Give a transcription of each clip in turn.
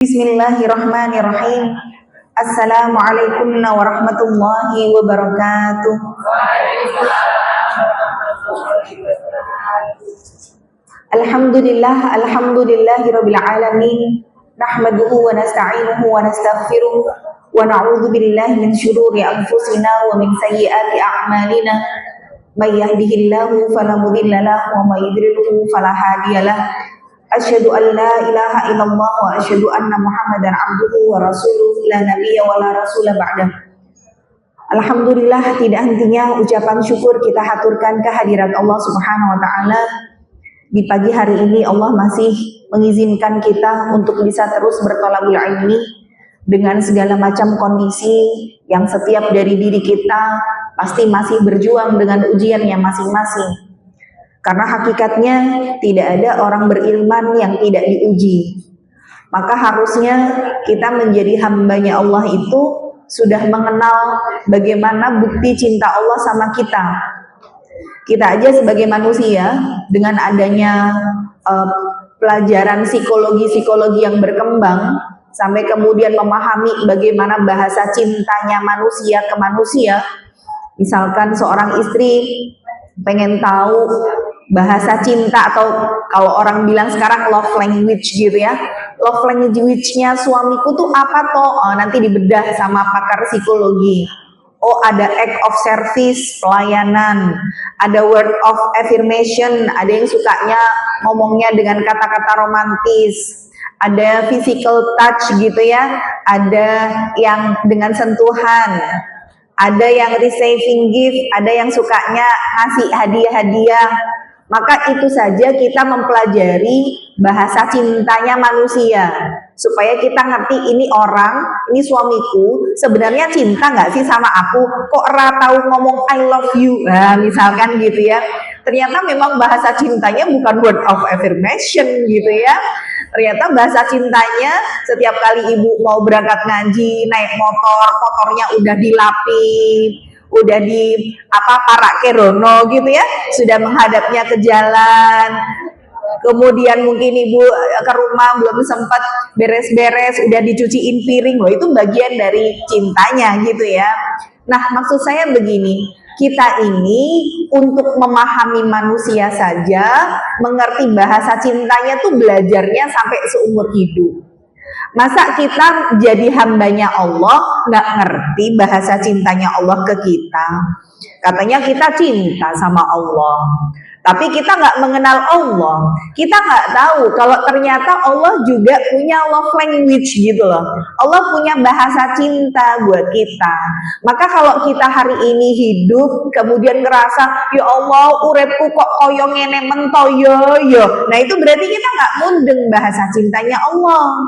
Bismillahirrahmanirrahim. Assalamualaikum warahmatullahi wabarakatuh. Alhamdulillahirabbil alamin. Nahmaduhu wa nasta'inuhu wa nastaghfiruh wa na'udzu billahi min syururi anfusina wa min sayyiati a'malina. May yahdihillahu fala mudilla lahu wa may yudlilhu fala hadiyalah. Asyhadu an la ilaha illallah wa asyhadu anna Muhammadan abduhu wa rasuluh la nabiyya wa la rasula ba'dah. Alhamdulillah, tidak hentinya ucapan syukur kita haturkan kehadirat Allah Subhanahu wa taala. Di pagi hari ini Allah masih mengizinkan kita untuk bisa terus berthalabul ilmi dengan segala macam kondisi yang setiap dari diri kita pasti masih berjuang dengan ujiannya masing-masing. Karena hakikatnya tidak ada orang berilman yang tidak diuji. Maka harusnya kita menjadi hambanya Allah itu sudah mengenal bagaimana bukti cinta Allah sama kita. Kita aja sebagai manusia dengan adanya pelajaran psikologi yang sampai kemudian memahami bagaimana bahasa cintanya manusia ke manusia. Misalkan seorang istri pengen tahu bahasa cinta atau kalau orang bilang sekarang love language gitu ya, love language-nya suamiku tuh apa toh? Oh, nanti dibedah sama pakar psikologi. Oh, ada act of service, pelayanan, ada word of affirmation, ada yang sukanya ngomongnya dengan kata-kata romantis, ada physical touch gitu ya, ada yang dengan sentuhan, ada yang receiving gift, ada yang sukanya ngasih hadiah-hadiah. Maka itu saja kita mempelajari bahasa cintanya manusia supaya kita ngerti ini orang, ini suamiku sebenarnya cinta nggak sih sama aku, kok tahu ngomong I love you, nah, misalkan gitu ya. Ternyata memang bahasa cintanya bukan word of affirmation gitu ya. Ternyata bahasa cintanya setiap kali ibu mau berangkat ngaji, naik motor, motornya udah dilapis, udah di parak kerono gitu ya, sudah menghadapnya ke jalan. Kemudian mungkin ibu ke rumah belum sempat beres-beres, udah dicuciin piring, loh itu bagian dari cintanya gitu ya. Nah, maksud saya begini, kita ini untuk memahami manusia saja, mengerti bahasa cintanya tuh belajarnya sampai seumur hidup. Masa kita jadi hambanya Allah nggak ngerti bahasa cintanya Allah ke kita? Katanya kita cinta sama Allah, tapi kita nggak mengenal Allah. Kita nggak tahu kalau ternyata Allah juga punya love language gitu loh. Allah punya bahasa cinta buat kita. Maka kalau kita hari ini hidup kemudian ngerasa ya Allah urepku kok koyo ngene mentoyo yo, nah itu berarti kita nggak mudeng bahasa cintanya Allah.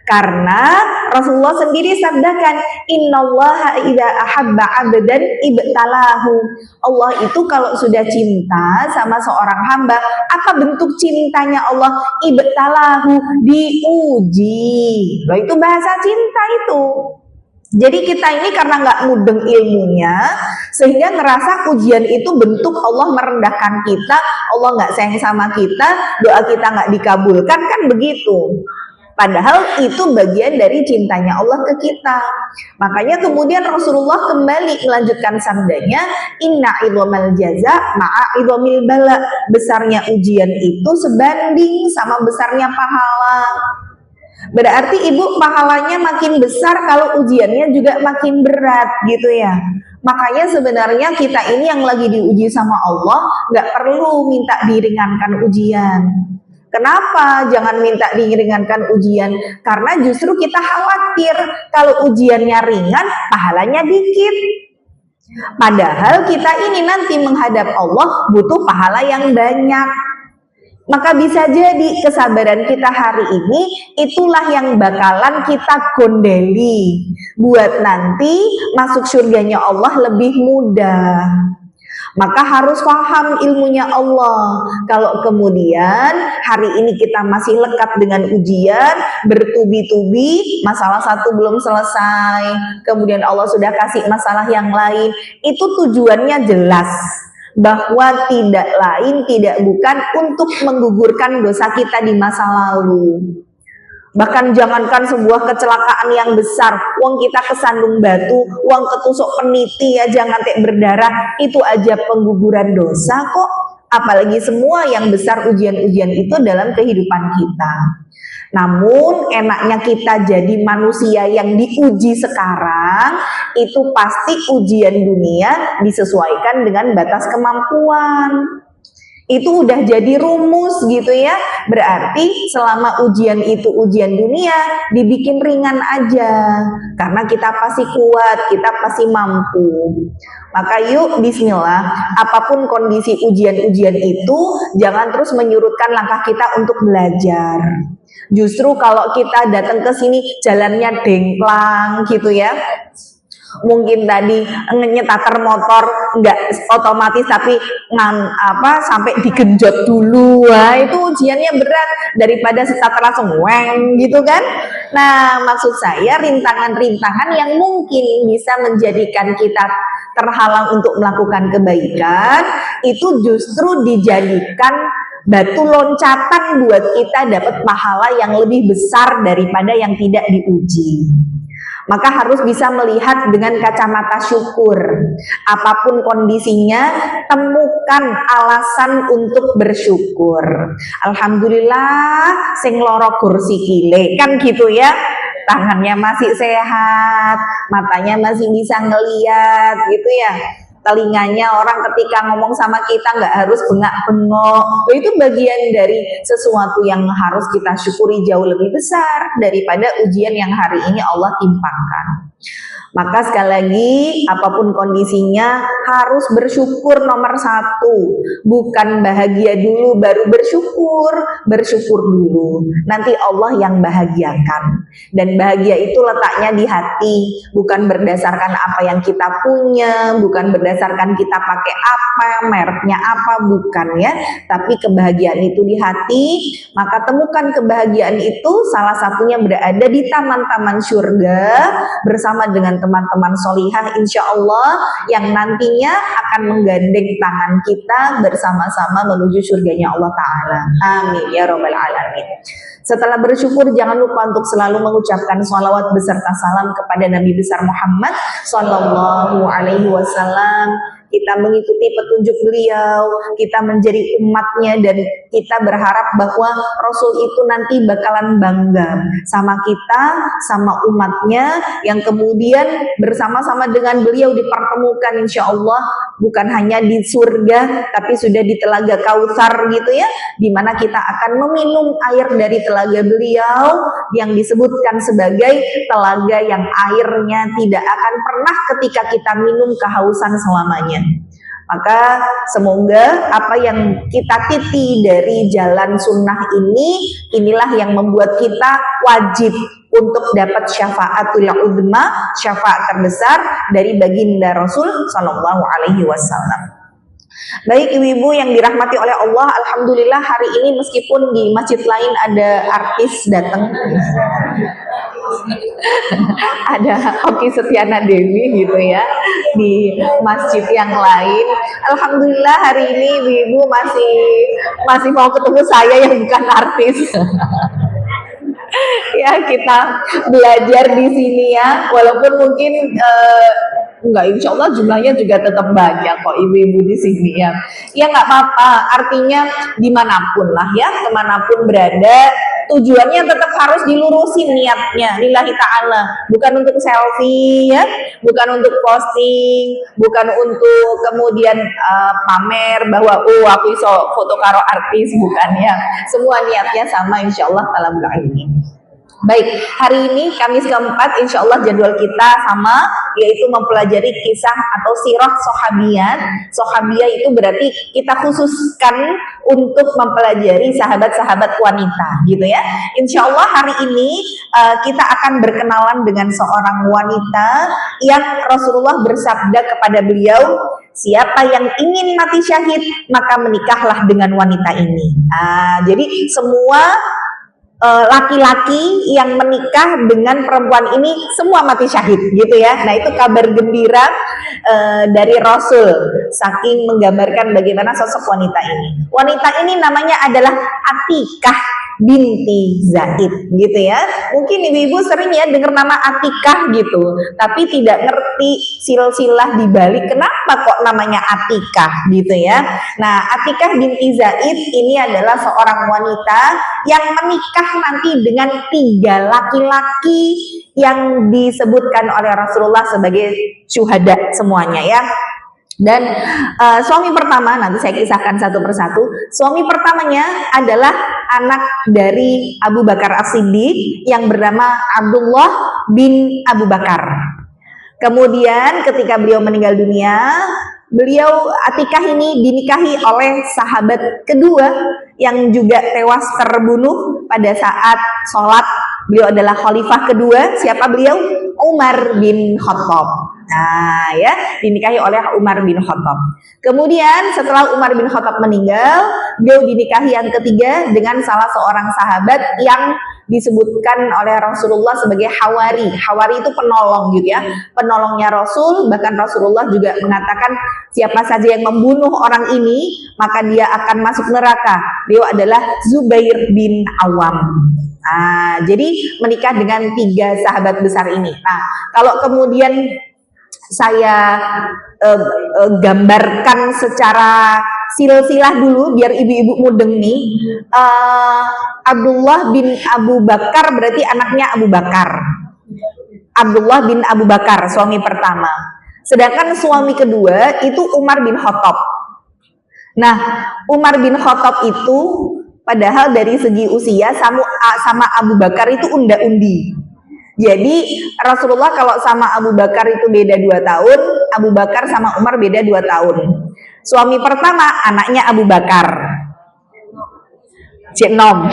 Karena Rasulullah sendiri sabdakan, innallaha idza ahabba 'abdan ibtalahu. Allah itu kalau sudah cinta sama seorang hamba, apa bentuk cintanya Allah? Ibtalahu, diuji. Loh, itu bahasa cinta itu. Jadi kita ini karena nggak mudeng ilmunya, sehingga ngerasa ujian itu bentuk Allah merendahkan kita, Allah nggak sayang sama kita, doa kita nggak dikabulkan, kan begitu. Padahal itu bagian dari cintanya Allah ke kita. Makanya kemudian Rasulullah kembali melanjutkan sabdanya, inna idhamal jaza ma'a idhamil bala. Besarnya ujian itu sebanding sama besarnya pahala. Berarti ibu pahalanya makin besar kalau ujiannya juga makin berat gitu ya. Makanya sebenarnya kita ini yang lagi diuji sama Allah nggak perlu minta diringankan ujian. Kenapa jangan minta diringankan ujian? Karena justru kita khawatir kalau ujiannya ringan, pahalanya dikit. Padahal kita ini nanti menghadap Allah butuh pahala yang banyak. Maka bisa jadi kesabaran kita hari ini itulah yang bakalan kita gondeli buat nanti masuk surganya Allah lebih mudah. Maka harus paham ilmunya Allah. Kalau kemudian hari ini kita masih lekat dengan ujian, bertubi-tubi, masalah satu belum selesai, kemudian Allah sudah kasih masalah yang lain, itu tujuannya jelas. Bahwa tidak lain, tidak bukan untuk menggugurkan dosa kita di masa lalu. Bahkan jangankan sebuah kecelakaan yang besar, uang kita kesandung batu, uang ketusuk peniti ya, jangan berdarah, itu aja pengguguran dosa kok. Apalagi semua yang besar ujian-ujian itu dalam kehidupan kita. Namun enaknya kita jadi manusia yang diuji sekarang, itu pasti ujian dunia disesuaikan dengan batas kemampuan. Itu udah jadi rumus gitu ya. Berarti selama ujian itu ujian dunia, dibikin ringan aja. Karena kita pasti kuat, kita pasti mampu. Maka yuk bismillah, apapun kondisi ujian-ujian itu, jangan terus menyurutkan langkah kita untuk belajar. Justru kalau kita datang ke sini jalannya dengklang gitu ya, mungkin tadi nyetater motor nggak otomatis tapi sampai digenjot dulu, wah itu ujiannya berat daripada starter langsung weng gitu kan. Nah maksud saya rintangan-rintangan yang mungkin bisa menjadikan kita terhalang untuk melakukan kebaikan itu justru dijadikan batu loncatan buat kita dapat pahala yang lebih besar daripada yang tidak diuji. Maka harus bisa melihat dengan kacamata syukur. Apapun kondisinya, temukan alasan untuk bersyukur. Alhamdulillah, sing loro kursi kile, kan gitu ya. Tangannya masih sehat, matanya masih bisa ngeliat gitu ya. Telinganya orang ketika ngomong sama kita nggak harus bengak-bengok. Itu bagian dari sesuatu yang harus kita syukuri jauh lebih besar daripada ujian yang hari ini Allah timpakan. Maka sekali lagi, apapun kondisinya harus bersyukur nomor satu. Bukan bahagia dulu baru bersyukur, bersyukur dulu. Nanti Allah yang bahagiakan. Dan bahagia itu letaknya di hati, bukan berdasarkan apa yang kita punya, bukan berdasarkan kita pakai apa, mereknya apa, bukan ya. Tapi kebahagiaan itu di hati, maka temukan kebahagiaan itu salah satunya berada di taman-taman surga bersama dengan teman-teman solihah insya Allah yang nantinya akan menggandeng tangan kita bersama-sama menuju surganya Allah Ta'ala. Amin ya Rabbal Alamin. Setelah bersyukur, jangan lupa untuk selalu mengucapkan sholawat beserta salam kepada Nabi besar Muhammad Sallallahu Alaihi Wasallam. Kita mengikuti petunjuk beliau, kita menjadi umatnya, dan kita berharap bahwa Rasul itu nanti bakalan bangga sama kita, sama umatnya, yang kemudian bersama-sama dengan beliau dipertemukan insya Allah, bukan hanya di surga, tapi sudah di telaga Kautsar gitu ya, dimana kita akan meminum air dari telaga beliau, yang disebutkan sebagai telaga yang airnya tidak akan pernah ketika kita minum kehausan selamanya. Maka semoga apa yang kita titi dari jalan sunnah ini, inilah yang membuat kita wajib untuk dapat syafaatul uzma, syafaat terbesar dari baginda Rasul Sallallahu Alaihi Wasallam. Baik ibu-ibu yang dirahmati oleh Allah, alhamdulillah hari ini meskipun di masjid lain ada artis datang, ada Oki Setiana Dewi gitu ya di masjid yang lain. Alhamdulillah hari ini ibu-ibu masih mau ketemu saya yang bukan artis. Ya kita belajar di sini ya, walaupun mungkin enggak, insya Allah jumlahnya juga tetap banyak kok ibu-ibu di sini ya. Ya nggak apa-apa, artinya dimanapun lah ya, kemanapun berada, tujuannya tetap harus dilurusin niatnya, lillahi ta'ala, bukan untuk selfie ya, bukan untuk posting, bukan untuk kemudian pamer bahwa oh aku iso foto karo artis, bukan ya. Semua niatnya sama insya Allah dalam ini. Baik, hari ini Kamis keempat, insya Allah jadwal kita sama, yaitu mempelajari kisah atau sirah sahabiyat. Sahabiyah itu berarti kita khususkan untuk mempelajari sahabat-sahabat wanita, gitu ya. Insya Allah hari ini kita akan berkenalan dengan seorang wanita yang Rasulullah bersabda kepada beliau, siapa yang ingin mati syahid, maka menikahlah dengan wanita ini. Jadi semua laki-laki yang menikah dengan perempuan ini semua mati syahid gitu ya. Nah itu kabar gembira dari Rasul, saking menggambarkan bagaimana sosok wanita ini. Wanita ini namanya adalah Atikah binti Zaid gitu ya. Mungkin ibu-ibu sering ya dengar nama Atikah gitu, tapi tidak ngerti silsilah di balik kenapa kok namanya Atikah gitu ya. Nah, Atikah binti Zaid ini adalah seorang wanita yang menikah nanti dengan 3 laki-laki yang disebutkan oleh Rasulullah sebagai syuhada semuanya ya. Dan suami pertama, nanti saya kisahkan satu persatu. Suami pertamanya adalah anak dari Abu Bakar As-Siddiq yang bernama Abdullah bin Abu Bakar. Kemudian ketika beliau meninggal dunia, beliau Atikah ini dinikahi oleh sahabat kedua yang juga tewas terbunuh pada saat sholat. Beliau adalah khalifah kedua. Siapa beliau? Umar bin Khattab. Nah ya, dinikahi oleh Umar bin Khattab. Kemudian setelah Umar bin Khattab meninggal, beliau dinikahi yang ketiga dengan salah seorang sahabat yang disebutkan oleh Rasulullah sebagai Hawari. Hawari itu penolong gitu ya, penolongnya Rasul. Bahkan Rasulullah juga mengatakan siapa saja yang membunuh orang ini maka dia akan masuk neraka. Beliau adalah Zubair bin Awam. Nah, jadi menikah dengan 3 sahabat besar ini. Nah, kalau kemudian saya gambarkan secara silsilah dulu biar ibu-ibu mudeng nih. Abdullah bin Abu Bakar berarti anaknya Abu Bakar. Abdullah bin Abu Bakar suami pertama. Sedangkan suami kedua itu Umar bin Khattab. Nah, Umar bin Khattab itu padahal dari segi usia sama Abu Bakar itu unda-undi. Jadi Rasulullah kalau sama Abu Bakar itu beda 2 tahun, Abu Bakar sama Umar beda 2 tahun. Suami pertama anaknya Abu Bakar, Cik Nom.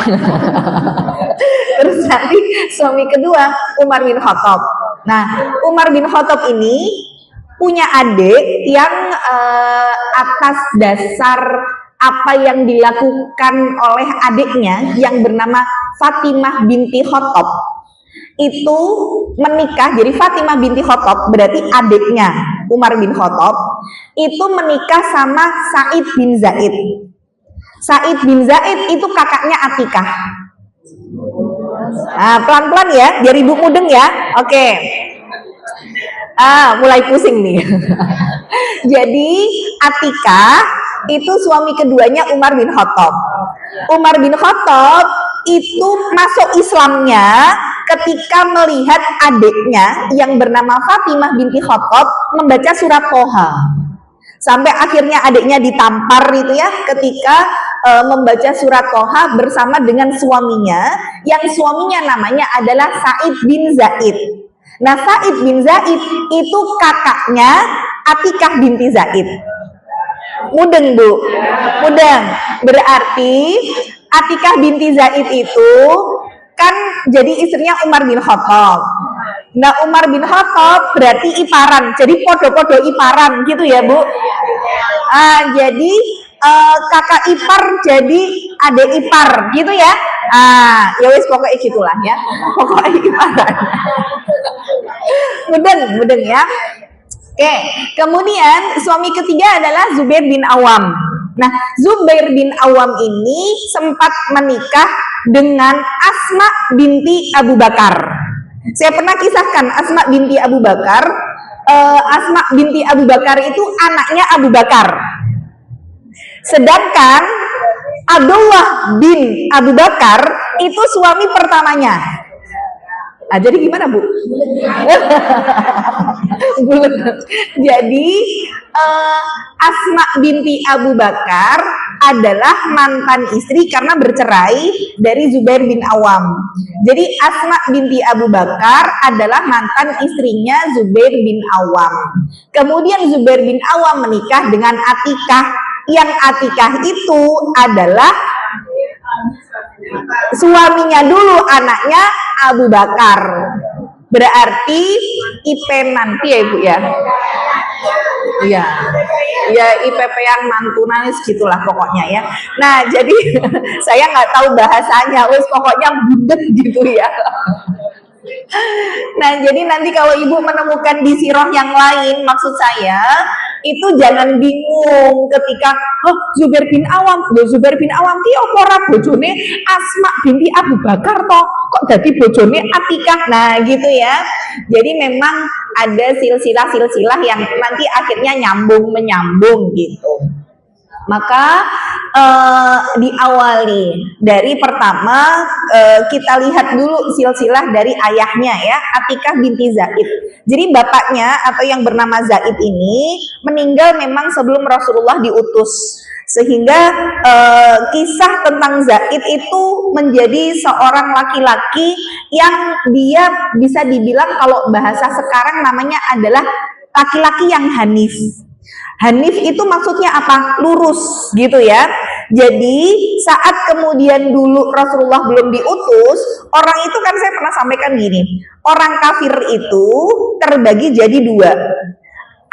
Terus nanti suami kedua Umar bin Khattab. Nah, Umar bin Khattab ini punya adik yang atas dasar apa yang dilakukan oleh adiknya yang bernama Fatimah binti Khattab itu menikah. Jadi Fatimah binti Khattab berarti adiknya Umar bin Khattab itu menikah sama Sa'id bin Zaid. Sa'id bin Zaid itu kakaknya Atikah. Nah, pelan-pelan ya biar ibu mudeng ya. Oke. Mulai pusing nih. Jadi Atikah itu suami keduanya Umar bin Khattab. Umar bin Khattab itu masuk Islamnya ketika melihat adiknya yang bernama Fatimah binti Khattab membaca surat Toha. Sampai akhirnya adiknya ditampar itu ya ketika membaca surat Toha bersama dengan suaminya, yang suaminya namanya adalah Sa'id bin Zaid. Nah, Sa'id bin Zaid itu kakaknya Atikah binti Zaid. Mudeng Bu? Mudeng. Berarti Atikah binti Zaid itu kan jadi istrinya Umar bin Khattab. Nah, Umar bin Khattab berarti iparan, jadi podo-podo iparan gitu ya Bu. Jadi kakak ipar jadi adik ipar gitu ya. Ya wis pokoknya gitulah ya. Pokoknya iparan. Mudeng ya. Oke, kemudian suami ketiga adalah Zubair bin Awam. Nah, Zubair bin Awam ini sempat menikah dengan Asma binti Abu Bakar. Saya pernah kisahkan Asma binti Abu Bakar. Asma binti Abu Bakar itu anaknya Abu Bakar. Sedangkan Abdullah bin Abu Bakar itu suami pertamanya. Jadi gimana Bu? Jadi Asma binti Abu Bakar adalah mantan istri karena bercerai dari Zubair bin Awam. Jadi Asma binti Abu Bakar adalah mantan istrinya Zubair bin Awam. Kemudian Zubair bin Awam menikah dengan Atikah, yang Atikah itu adalah suaminya dulu anaknya Abu Bakar. Berarti ipenan ya Ibu ya. Iya. Ya IPP-an mantunanis gitulah pokoknya ya. Nah, jadi saya nggak tahu bahasanya, wes pokoknya budet gitu ya. Nah, jadi nanti kalau ibu menemukan di sirah yang lain, maksud saya itu jangan bingung ketika oh Zubair bin Awam, Zubair bin Awam ki apa ora bojone Asma binti Abu Bakar toh, kok dadi bojone Atikah. Nah gitu ya. Jadi memang ada silsilah-silsilah yang nanti akhirnya nyambung menyambung gitu. Maka diawali dari pertama kita lihat dulu silsilah dari ayahnya ya, Atikah binti Zaid. Jadi bapaknya atau yang bernama Zaid ini meninggal memang sebelum Rasulullah diutus, sehingga kisah tentang Zaid itu menjadi seorang laki-laki yang dia bisa dibilang kalau bahasa sekarang namanya adalah laki-laki yang hanif. Hanif itu maksudnya apa? Lurus gitu ya. Jadi saat kemudian dulu Rasulullah belum diutus, orang itu kan saya pernah sampaikan gini, orang kafir itu terbagi jadi dua.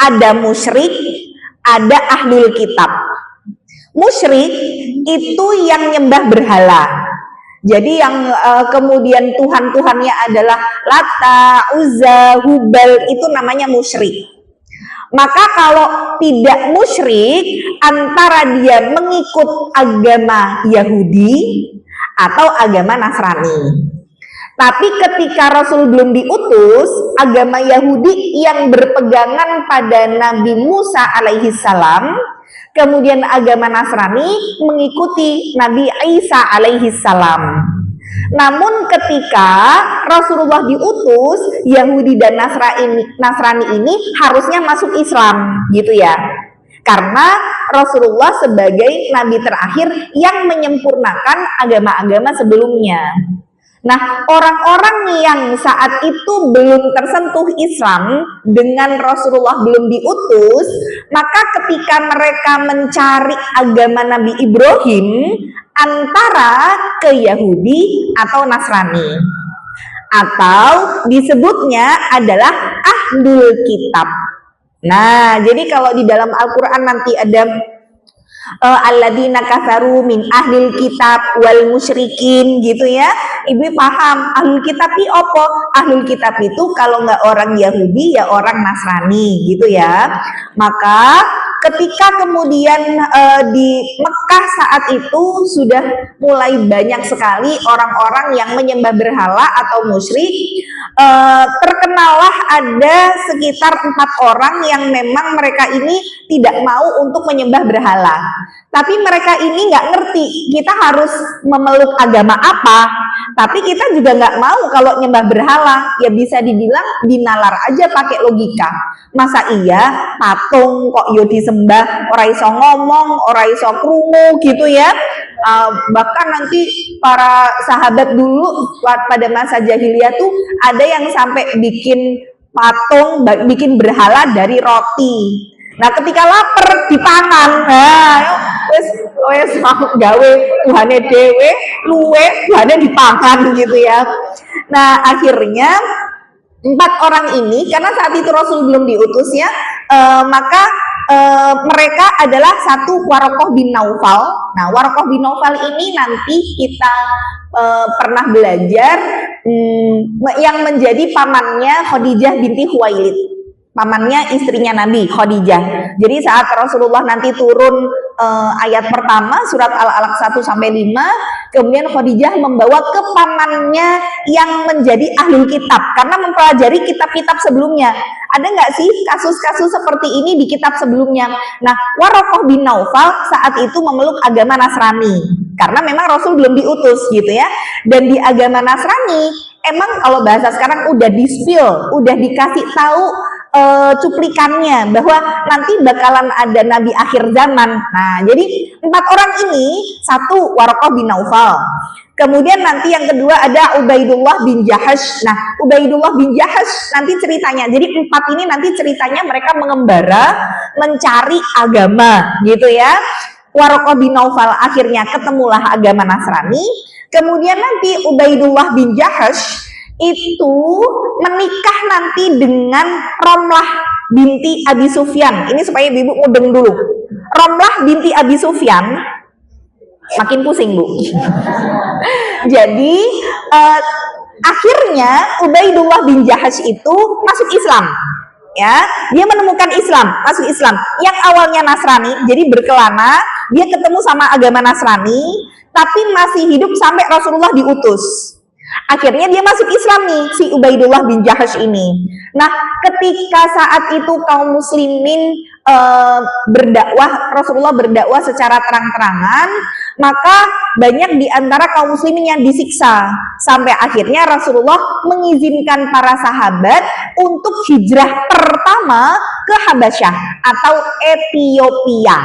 Ada musyrik, ada ahlul kitab. Musyrik itu yang nyembah berhala. Jadi yang kemudian Tuhan-Tuhannya adalah Lata, Uzza, Hubal, itu namanya musyrik. Maka kalau tidak musyrik, antara dia mengikut agama Yahudi atau agama Nasrani. Tapi ketika Rasul belum diutus, agama Yahudi yang berpegangan pada Nabi Musa alaihi salam, kemudian agama Nasrani mengikuti Nabi Isa alaihi salam. Namun ketika Rasulullah diutus, Yahudi dan Nasrani ini harusnya masuk Islam gitu ya. Karena Rasulullah sebagai nabi terakhir yang menyempurnakan agama-agama sebelumnya. Nah, orang-orang yang saat itu belum tersentuh Islam dengan Rasulullah belum diutus, maka ketika mereka mencari agama Nabi Ibrahim, antara ke Yahudi atau Nasrani, atau disebutnya adalah Ahlul Kitab. Nah, jadi kalau di dalam Al-Quran nanti ada alladzina kafaru min ahlil kitab wal musyrikin gitu ya, ibu paham ahlul kitab itu apa? Ahlul kitab itu kalau nggak orang Yahudi ya orang Nasrani gitu ya. Maka ketika kemudian di Mekah saat itu sudah mulai banyak sekali orang-orang yang menyembah berhala atau musyrik, terkenalah ada sekitar 4 orang yang memang mereka ini tidak mau untuk menyembah berhala. Tapi mereka ini nggak ngerti kita harus memeluk agama apa, tapi kita juga nggak mau kalau nyembah berhala. Ya bisa dibilang dinalar aja pakai logika. Masa iya patung kok yo disembah, ora iso ngomong, ora iso krungu gitu ya. Bahkan nanti para sahabat dulu pada masa jahiliyah tuh ada yang sampai bikin patung, bikin berhala dari roti. Nah ketika lapar dipangan, wes gawe Tuhane dewe, luwe Tuhane dipangan gitu ya. Nah akhirnya 4 orang ini, karena saat itu Rasul belum diutus ya, maka mereka adalah satu Waraqah bin Naufal. Nah Waraqah bin Naufal ini nanti kita pernah belajar yang menjadi pamannya Khadijah binti Khuwailid, pamannya istrinya Nabi Khadijah. Jadi saat Rasulullah nanti turun ayat pertama surat Al-Alaq 1-5, kemudian Khadijah membawa ke pamannya yang menjadi ahlul kitab karena mempelajari kitab-kitab sebelumnya. Ada nggak sih kasus-kasus seperti ini di kitab sebelumnya? Nah, Waraqah bin Naufal saat itu memeluk agama Nasrani karena memang Rasul belum diutus gitu ya. Dan di agama Nasrani emang kalau bahasa sekarang udah di-spill, udah dikasih tahu cuplikannya bahwa nanti bakalan ada nabi akhir zaman. Nah, jadi 4 orang ini, satu Waraqah bin Naufal. Kemudian nanti yang kedua ada Ubaidullah bin Jahash. Nah, Ubaidullah bin Jahash nanti ceritanya. Jadi 4 ini nanti ceritanya mereka mengembara mencari agama gitu ya. Waraqah bin Naufal akhirnya ketemulah agama Nasrani. Kemudian nanti Ubaidullah bin Jahash itu menikah nanti dengan Romlah binti Abi Sufyan. Ini supaya ibu mudeng dulu. Romlah binti Abi Sufyan, makin pusing bu. Jadi akhirnya Ubaidullah bin Jahash itu masuk Islam. ya, dia menemukan Islam, masuk Islam. Yang awalnya Nasrani, jadi berkelana, dia ketemu sama agama Nasrani, tapi masih hidup sampai Rasulullah diutus. Akhirnya dia masuk Islam nih, si Ubaidullah bin Jahash ini. Nah, ketika saat itu kaum muslimin berdakwah, Rasulullah berdakwah secara terang-terangan, maka banyak di antara kaum muslimin yang disiksa. Sampai akhirnya Rasulullah mengizinkan para sahabat untuk hijrah pertama ke Habasyah atau Ethiopia.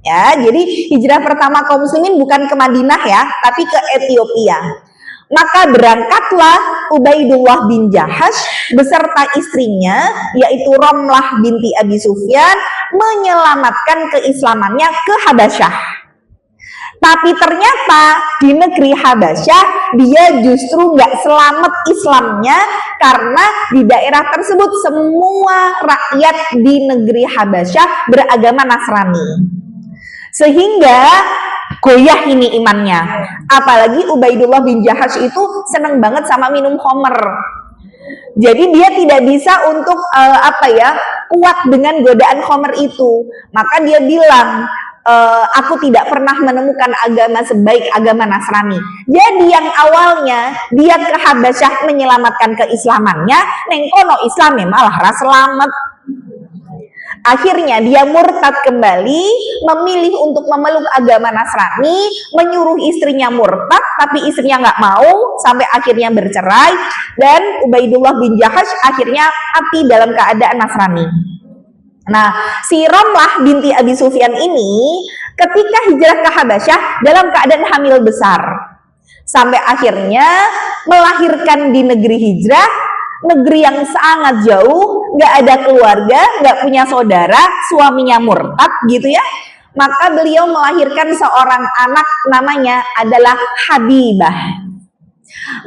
Ya, jadi hijrah pertama kaum muslimin bukan ke Madinah ya, tapi ke Ethiopia. Maka berangkatlah Ubaidullah bin Jahash beserta istrinya, yaitu Romlah binti Abi Sufyan, menyelamatkan keislamannya ke Habasyah. Tapi ternyata di negeri Habasyah dia justru nggak selamat Islamnya, karena di daerah tersebut semua rakyat di negeri Habasyah beragama Nasrani. Sehingga goyah ini imannya. Apalagi Ubaidullah bin Jahash itu seneng banget sama minum khamr. Jadi dia tidak bisa untuk kuat dengan godaan khamr itu. Maka dia bilang, aku tidak pernah menemukan agama sebaik agama Nasrani. Jadi yang awalnya dia ke Habasyah menyelamatkan keislamannya, neng kono Islamnya malah ra selamat. Akhirnya dia murtad kembali, memilih untuk memeluk agama Nasrani, menyuruh istrinya murtad, tapi istrinya nggak mau, sampai akhirnya bercerai, dan Ubaidullah bin Jahash akhirnya mati dalam keadaan Nasrani. Nah, si Romlah binti Abi Sufyan ini ketika hijrah ke Habasyah dalam keadaan hamil besar, sampai akhirnya melahirkan di negeri hijrah, negeri yang sangat jauh, nggak ada keluarga, nggak punya saudara, suaminya murtad gitu ya. Maka beliau melahirkan seorang anak, namanya adalah Habibah.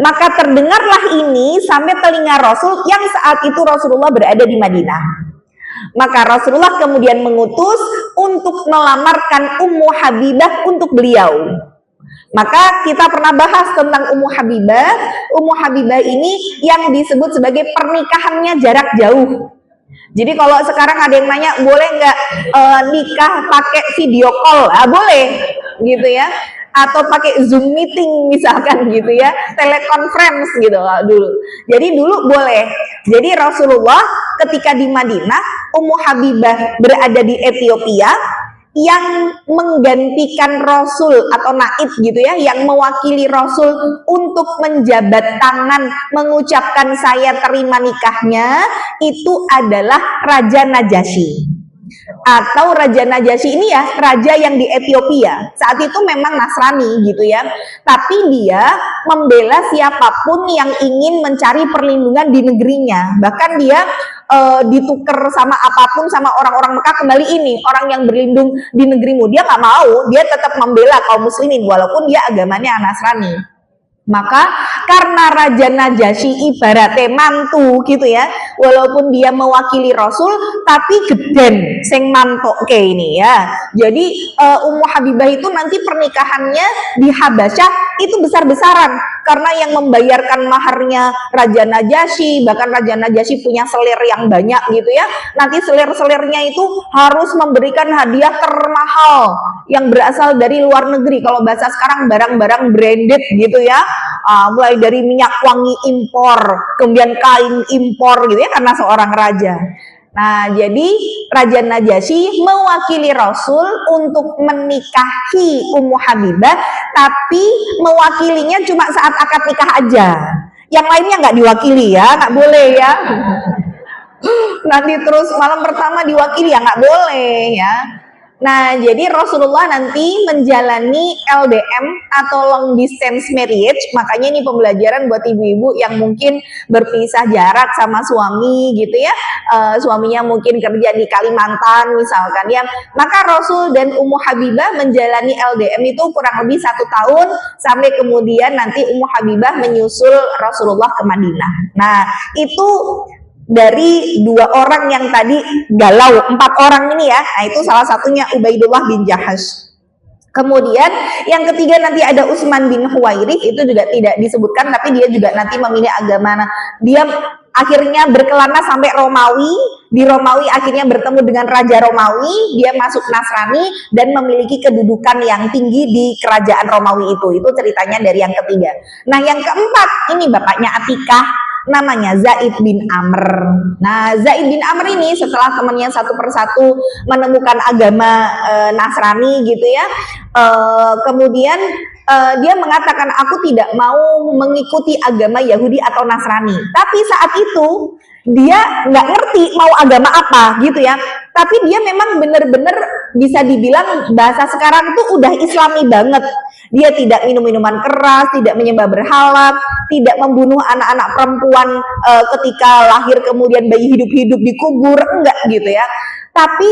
Maka terdengarlah ini sampai telinga Rasul yang saat itu Rasulullah berada di Madinah. Maka Rasulullah kemudian mengutus untuk melamarkan Ummu Habibah untuk beliau. Maka kita pernah bahas tentang Ummu Habibah. Ummu Habibah ini yang disebut sebagai pernikahannya jarak jauh. Jadi kalau sekarang ada yang nanya, boleh nggak nikah pakai video call? Boleh, gitu ya. Atau pakai Zoom meeting misalkan gitu ya, teleconference gitu dulu. Jadi dulu boleh. Jadi Rasulullah ketika di Madinah, Ummu Habibah berada di Ethiopia, yang menggantikan Rasul atau naib gitu ya, yang mewakili Rasul untuk menjabat tangan mengucapkan saya terima nikahnya, itu adalah Raja Najasyi. Atau Raja Najasyi ini ya, raja yang di Ethiopia. Saat itu memang Nasrani gitu ya, tapi dia membela siapapun yang ingin mencari perlindungan di negerinya. Bahkan dia ditukar sama apapun sama orang-orang Mekah, kembali ini orang yang berlindung di negerimu, dia nggak mau, dia tetap membela kaum muslimin walaupun dia agamanya Nasrani. Maka karena Raja Najasyi ibaratnya mantu gitu ya, walaupun dia mewakili Rasul, tapi geden sing mantok kayak ini ya. Jadi Ummu Habibah itu nanti pernikahannya di Habasyah itu besar-besaran, karena yang membayarkan maharnya Raja Najasyi, bahkan Raja Najasyi punya selir yang banyak gitu ya. Nanti selir-selirnya itu harus memberikan hadiah termahal yang berasal dari luar negeri. Kalau bahasa sekarang barang-barang branded gitu ya. Mulai dari minyak wangi impor, kemudian kain impor gitu ya, karena seorang raja. Nah, jadi Raja Najasyi mewakili Rasul untuk menikahi Ummu Habibah, tapi mewakilinya cuma saat akad nikah aja. Yang lainnya nggak diwakili ya, nggak boleh ya. Nanti terus malam pertama diwakili ya, nggak boleh ya. Nah, jadi Rasulullah nanti menjalani LDM atau long distance marriage. Makanya ini pembelajaran buat ibu-ibu yang mungkin berpisah jarak sama suami gitu ya. Suaminya mungkin kerja di Kalimantan misalkan ya. Maka Rasul dan Ummu Habibah menjalani LDM itu kurang lebih 1 tahun, sampai kemudian nanti Ummu Habibah menyusul Rasulullah ke Madinah. Nah, itu dari 2 orang yang tadi galau, 4 orang ini ya. Nah, itu salah satunya Ubaidullah bin Jahash. Kemudian yang ketiga nanti ada Utsman bin Huwairits, itu juga tidak disebutkan, tapi dia juga nanti memilih agama. Dia akhirnya berkelana sampai Romawi. Di Romawi akhirnya bertemu dengan Raja Romawi, dia masuk Nasrani dan memiliki kedudukan yang tinggi di kerajaan Romawi itu. Itu ceritanya dari yang ketiga. Nah, yang keempat, ini bapaknya Atikah, namanya Zaid bin Amr. Nah, Zaid bin Amr ini setelah temannya satu persatu menemukan agama Nasrani gitu ya, kemudian dia mengatakan, aku tidak mau mengikuti agama Yahudi atau Nasrani. Tapi saat itu dia nggak ngerti mau agama apa gitu ya. Tapi dia memang benar-benar bisa dibilang bahasa sekarang tuh udah Islami banget. Dia tidak minum minuman keras, tidak menyembah berhala, tidak membunuh anak-anak perempuan ketika lahir kemudian bayi hidup-hidup dikubur, enggak gitu ya. Tapi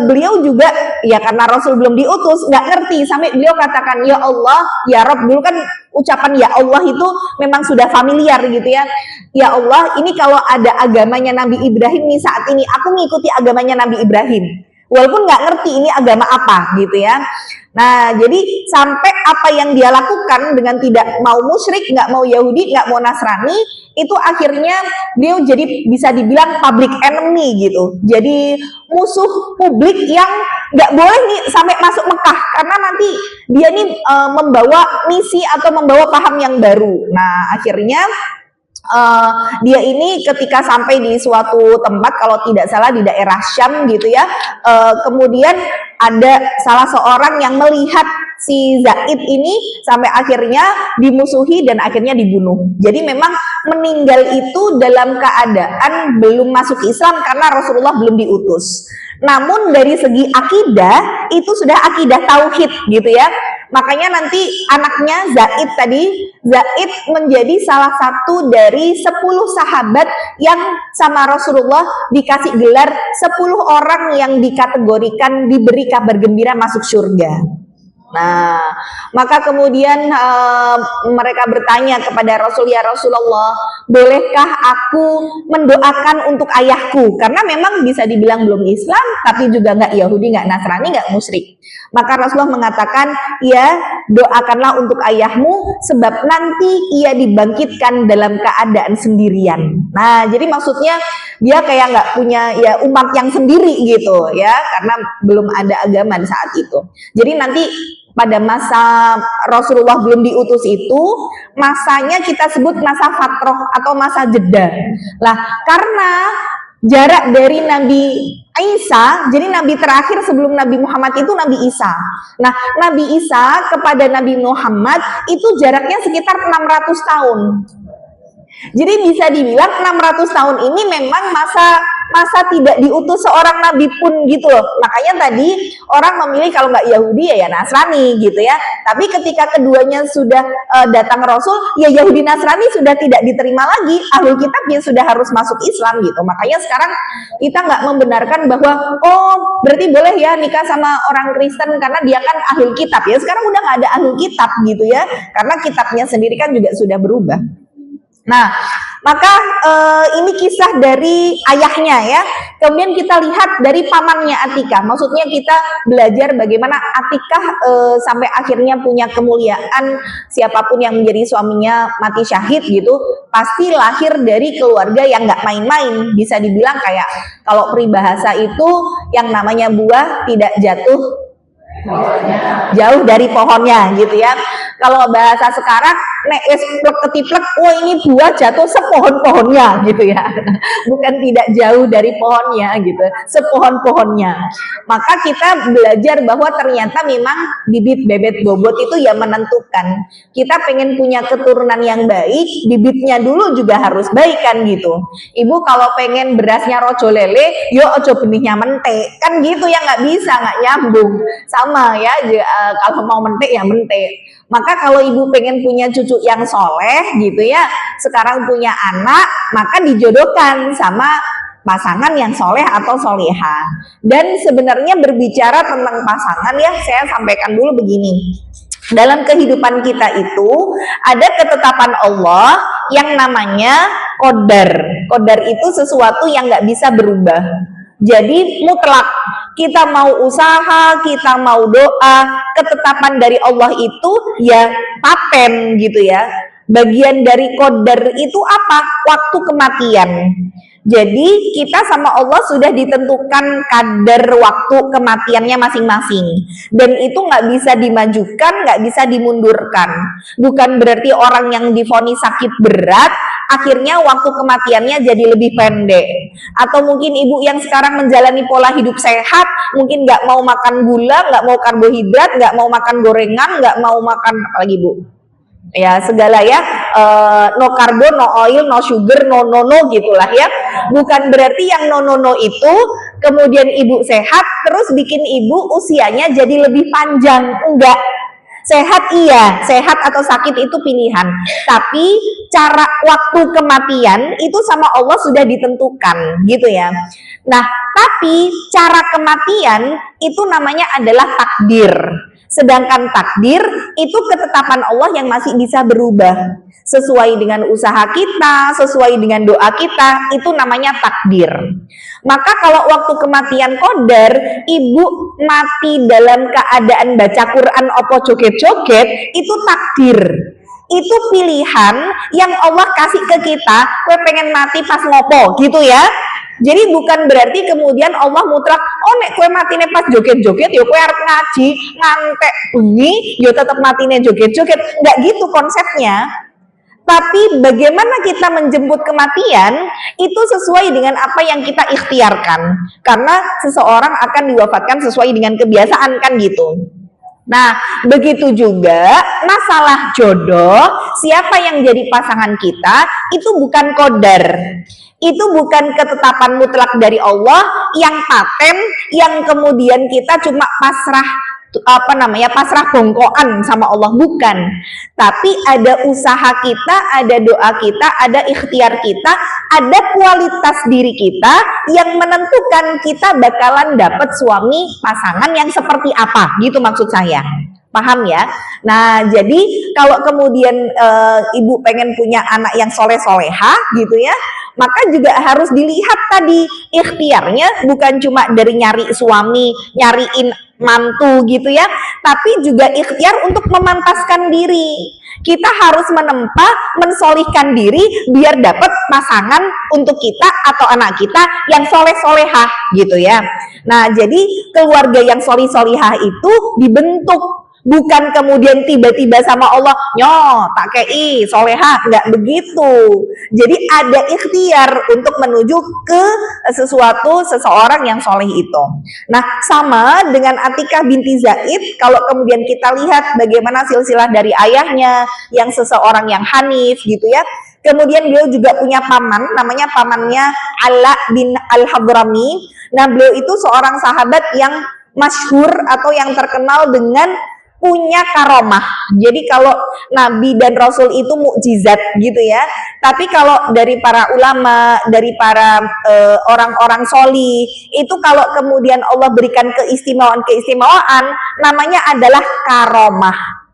beliau juga ya karena Rasul belum diutus nggak ngerti sampai beliau katakan ya Allah ya Rabb. Dulu kan ucapan ya Allah itu memang sudah familiar gitu ya. Ya Allah, ini kalau ada agamanya Nabi Ibrahim nih saat ini aku mengikuti agamanya Nabi Ibrahim walaupun nggak ngerti ini agama apa gitu ya. Nah, jadi sampai apa yang dia lakukan dengan tidak mau musyrik, nggak mau Yahudi, nggak mau Nasrani, itu akhirnya dia jadi bisa dibilang public enemy gitu. Jadi musuh publik yang nggak boleh nih sampai masuk Mekah karena nanti dia nih membawa misi atau membawa paham yang baru. Nah, akhirnya dia ini ketika sampai di suatu tempat, kalau tidak salah di daerah Syam gitu ya, kemudian ada salah seorang yang melihat si Zaid ini sampai akhirnya dimusuhi dan akhirnya dibunuh. Jadi memang meninggal itu dalam keadaan belum masuk Islam karena Rasulullah belum diutus. Namun dari segi akidah itu sudah akidah tauhid gitu ya. Makanya nanti anaknya Zaid tadi, Zaid menjadi salah satu dari 10 sahabat yang sama Rasulullah dikasih gelar 10 orang yang dikategorikan diberi kabar gembira masuk surga. Nah, maka kemudian mereka bertanya kepada Rasul, ya Rasulullah, bolehkah aku mendoakan untuk ayahku? Karena memang bisa dibilang belum Islam, tapi juga nggak Yahudi, nggak Nasrani, nggak musyrik. Maka Rasulullah mengatakan, ya doakanlah untuk ayahmu, sebab nanti ia dibangkitkan dalam keadaan sendirian. Nah, jadi maksudnya dia kayak nggak punya ya umat yang sendiri gitu ya, karena belum ada agama di saat itu. Jadi nanti pada masa Rasulullah belum diutus itu, masanya kita sebut masa fatroh atau masa jeda. Lah, karena jarak dari Nabi Isa, jadi Nabi terakhir sebelum Nabi Muhammad itu Nabi Isa. Nah, Nabi Isa kepada Nabi Muhammad itu jaraknya sekitar 600 tahun. Jadi bisa dibilang 600 tahun ini memang masa tidak diutus seorang nabi pun gitu loh. Makanya tadi orang memilih kalau nggak Yahudi ya Nasrani gitu ya. Tapi ketika keduanya sudah datang Rasul, ya Yahudi Nasrani sudah tidak diterima lagi. Ahlul kitab ya sudah harus masuk Islam gitu. Makanya sekarang kita nggak membenarkan bahwa oh berarti boleh ya nikah sama orang Kristen karena dia kan ahlul kitab ya. Sekarang udah nggak ada ahlul kitab gitu ya. Karena kitabnya sendiri kan juga sudah berubah. Nah, maka ini kisah dari ayahnya ya. Kemudian kita lihat dari pamannya Atikah. Maksudnya kita belajar bagaimana Atikah sampai akhirnya punya kemuliaan. Siapapun yang menjadi suaminya mati syahid gitu, pasti lahir dari keluarga yang nggak main-main. Bisa dibilang kayak kalau peribahasa itu yang namanya buah tidak jatuh jauh dari pohonnya gitu ya. Kalau bahasa sekarang nek wis plek ketiplek, oh ini buah jatuh sepohon-pohonnya gitu ya. Bukan tidak jauh dari pohonnya gitu, sepohon-pohonnya. Maka kita belajar bahwa ternyata memang bibit bebet bobot itu ya menentukan. Kita pengen punya keturunan yang baik, bibitnya dulu juga harus baik kan gitu. Ibu kalau pengen berasnya rojo lele, yo ojo benihnya mentek kan gitu ya, nggak bisa, nggak nyambung sama ya. Kalau mau mentek ya mentek. Maka kalau ibu pengen punya cucu yang soleh gitu ya, sekarang punya anak, maka dijodohkan sama pasangan yang soleh atau soleha. Dan sebenarnya berbicara tentang pasangan ya, saya sampaikan dulu begini. Dalam kehidupan kita itu ada ketetapan Allah yang namanya qadar. Qadar itu sesuatu yang nggak bisa berubah. Jadi mutlak, kita mau usaha, kita mau doa, ketetapan dari Allah itu ya paten gitu ya. Bagian dari qadar itu apa? Waktu kematian. Jadi kita sama Allah sudah ditentukan kadar waktu kematiannya masing-masing, dan itu nggak bisa dimajukan, nggak bisa dimundurkan. Bukan berarti orang yang divonis sakit berat akhirnya waktu kematiannya jadi lebih pendek. Atau mungkin ibu yang sekarang menjalani pola hidup sehat, mungkin nggak mau makan gula, nggak mau karbohidrat, nggak mau makan gorengan, nggak mau makan apa lagi bu? Ya segala ya, no karbo, no oil, no sugar, no gitulah ya. Bukan berarti yang no itu kemudian ibu sehat terus bikin ibu usianya jadi lebih panjang, enggak. Sehat iya, sehat atau sakit itu pilihan, tapi cara waktu kematian itu sama Allah sudah ditentukan gitu ya. Nah tapi cara kematian itu namanya adalah takdir. Sedangkan takdir itu ketetapan Allah yang masih bisa berubah sesuai dengan usaha kita, sesuai dengan doa kita, itu namanya takdir. Maka kalau waktu kematian qadar, ibu mati dalam keadaan baca Quran opo joget-joget, itu takdir. Itu pilihan yang Allah kasih ke kita, gue pengen mati pas ngopo gitu ya. Jadi bukan berarti kemudian Allah mutlak, oh nek kue matine pas joget-joget, yo kue harus ngaji, ngantek bengi, yo tetap matine joget-joget. Enggak gitu konsepnya. Tapi bagaimana kita menjemput kematian, itu sesuai dengan apa yang kita ikhtiarkan. Karena seseorang akan diwafatkan sesuai dengan kebiasaan kan gitu. Nah, begitu juga masalah jodoh, siapa yang jadi pasangan kita, itu bukan qadar. Itu bukan ketetapan mutlak dari Allah yang paten, yang kemudian kita cuma pasrah bongkoan sama Allah, bukan. Tapi ada usaha kita, ada doa kita, ada ikhtiar kita, ada kualitas diri kita yang menentukan kita bakalan dapat suami pasangan yang seperti apa, gitu maksud saya. Paham ya? Nah, jadi kalau kemudian ibu pengen punya anak yang soleh-soleha gitu ya, maka juga harus dilihat tadi ikhtiarnya, bukan cuma dari nyari suami, nyariin mantu gitu ya, tapi juga ikhtiar untuk memantaskan diri. Kita harus menempa, mensolihkan diri biar dapat pasangan untuk kita atau anak kita yang soleh-solehah gitu ya. Nah, jadi keluarga yang solih-solihah itu dibentuk, bukan kemudian tiba-tiba sama Allah, nyo tak kei soleha, nggak begitu. Jadi ada ikhtiar untuk menuju ke seseorang yang soleh itu. Nah, sama dengan Atikah binti Zaid, kalau kemudian kita lihat bagaimana silsilah dari ayahnya yang seseorang yang hanif gitu ya. Kemudian beliau juga punya paman, namanya pamannya Ala bin Al-Hadrami. Nah, beliau itu seorang sahabat yang masyhur atau yang terkenal dengan punya karomah. Jadi kalau Nabi dan Rasul itu mukjizat gitu ya. Tapi kalau dari para ulama, dari para orang-orang soli, itu kalau kemudian Allah berikan keistimewaan, namanya adalah karomah.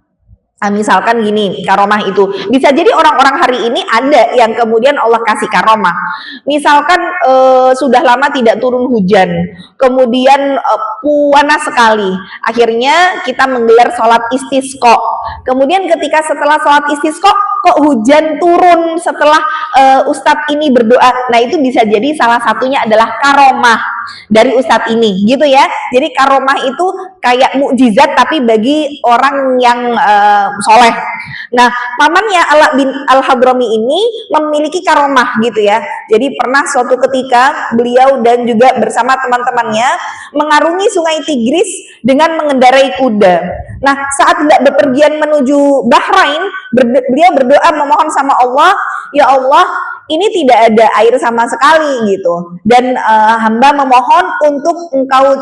Nah, misalkan gini, karomah itu bisa jadi orang-orang hari ini ada yang kemudian Allah kasih karomah. Misalkan sudah lama tidak turun hujan, kemudian panas sekali, akhirnya kita menggelar sholat istisqa. Kemudian ketika setelah sholat istisqa, kok hujan turun setelah ustadz ini berdoa. Nah, itu bisa jadi salah satunya adalah karomah dari ustadz ini gitu ya. Jadi karomah itu kayak mukjizat tapi bagi orang yang soleh. Nah, pamannya Ala bin Al-Hadrami ini memiliki karomah gitu ya. Jadi pernah suatu ketika beliau dan juga bersama teman-temannya mengarungi sungai Tigris dengan mengendarai kuda. Nah, saat hendak bepergian menuju Bahrain, beliau berdoa memohon sama Allah, ya Allah, ini tidak ada air sama sekali gitu, dan hamba memohon untuk engkau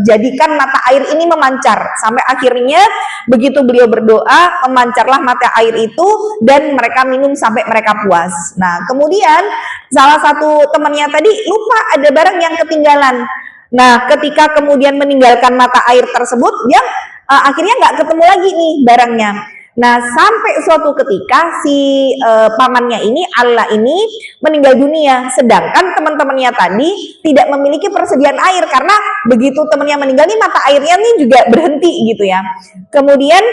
jadikan mata air ini memancar. Sampai akhirnya begitu beliau berdoa, memancarlah mata air itu dan mereka minum sampai mereka puas. Nah, kemudian salah satu temannya tadi lupa ada barang yang ketinggalan. Nah, ketika kemudian meninggalkan mata air tersebut, dia akhirnya nggak ketemu lagi nih barangnya. Nah, sampai suatu ketika si pamannya ini, Allah ini meninggal dunia, sedangkan teman-temannya tadi tidak memiliki persediaan air, karena begitu temannya meninggal nih mata airnya nih juga berhenti gitu ya. Kemudian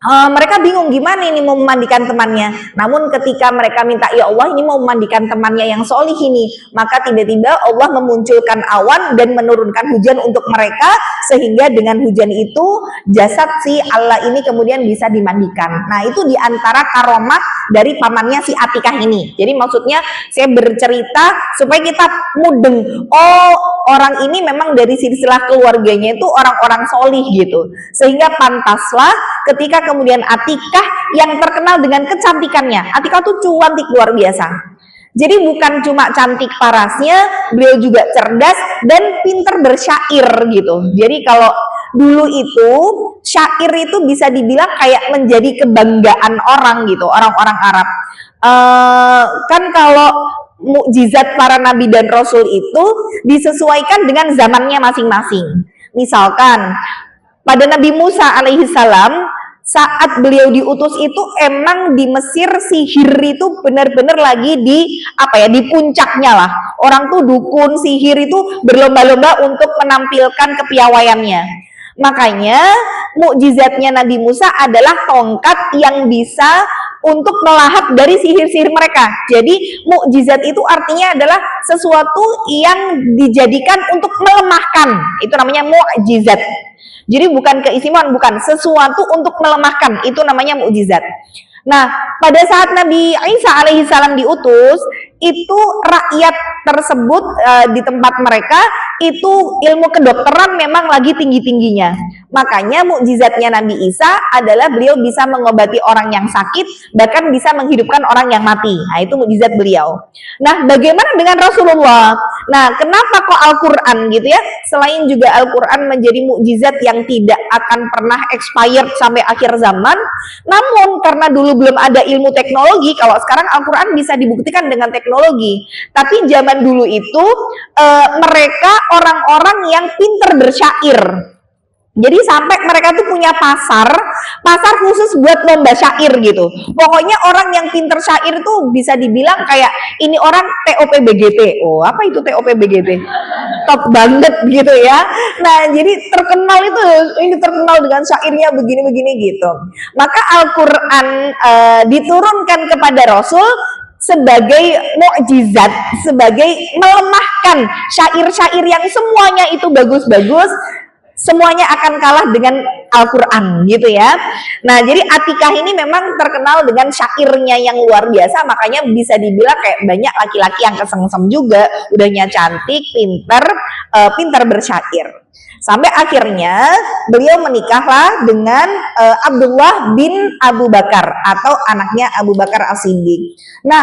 Mereka bingung gimana ini mau memandikan temannya. Namun ketika mereka minta, ya Allah ini mau memandikan temannya yang solih ini, maka tiba-tiba Allah memunculkan awan dan menurunkan hujan untuk mereka, sehingga dengan hujan itu jasad si Allah ini kemudian bisa dimandikan. Nah itu diantara karomah dari pamannya si Atikah ini. Jadi maksudnya saya bercerita supaya kita mudeng, oh orang ini memang dari silsilah keluarganya itu orang-orang solih gitu, sehingga pantaslah ketika kemudian Atikah yang terkenal dengan kecantikannya. Atikah tuh cantik luar biasa. Jadi bukan cuma cantik parasnya, beliau juga cerdas dan pinter bersyair gitu. Jadi kalau dulu itu syair itu bisa dibilang kayak menjadi kebanggaan orang gitu, orang-orang Arab. Kan kalau mukjizat para nabi dan rasul itu disesuaikan dengan zamannya masing-masing. Misalkan pada Nabi Musa alaihissalam, saat beliau diutus itu emang di Mesir sihir itu benar-benar lagi di di puncaknya lah. Orang tuh dukun sihir itu berlomba-lomba untuk menampilkan kepiawaiannya. Makanya mukjizatnya Nabi Musa adalah tongkat yang bisa untuk melahap dari sihir-sihir mereka. Jadi mukjizat itu artinya adalah sesuatu yang dijadikan untuk melemahkan. Itu namanya mukjizat. Jadi bukan keistimewaan, bukan sesuatu untuk melemahkan, itu namanya mukjizat. Nah, pada saat Nabi Isa alaihissalam diutus, itu rakyat tersebut di tempat mereka itu ilmu kedokteran memang lagi tinggi-tingginya. Makanya mukjizatnya Nabi Isa adalah beliau bisa mengobati orang yang sakit, bahkan bisa menghidupkan orang yang mati. Nah, itu mukjizat beliau. Nah, bagaimana dengan Rasulullah? Nah, kenapa kok Al-Quran gitu ya? Selain juga Al-Quran menjadi mukjizat yang tidak akan pernah expired sampai akhir zaman, namun karena dulu belum ada ilmu teknologi, kalau sekarang Al-Quran bisa dibuktikan dengan teknologi. Tapi zaman dulu itu mereka orang-orang yang pinter bersyair. Jadi sampai mereka tuh punya pasar khusus buat lomba syair gitu. Pokoknya orang yang pinter syair tuh bisa dibilang kayak ini orang TOP-BGT. Oh, apa itu TOP-BGT? Top banget gitu ya. Nah, jadi terkenal itu, ini terkenal dengan syairnya begini-begini gitu. Maka Al-Quran diturunkan kepada Rasul sebagai mukjizat, sebagai melemahkan syair-syair yang semuanya itu bagus-bagus, semuanya akan kalah dengan Al-Quran gitu ya. Nah, jadi Atikah ini memang terkenal dengan syairnya yang luar biasa, makanya bisa dibilang kayak banyak laki-laki yang kesengsem juga, udahnya cantik, pinter bersyair. Sampai akhirnya beliau menikahlah dengan Abdullah bin Abu Bakar atau anaknya Abu Bakar As-Siddiq. Nah,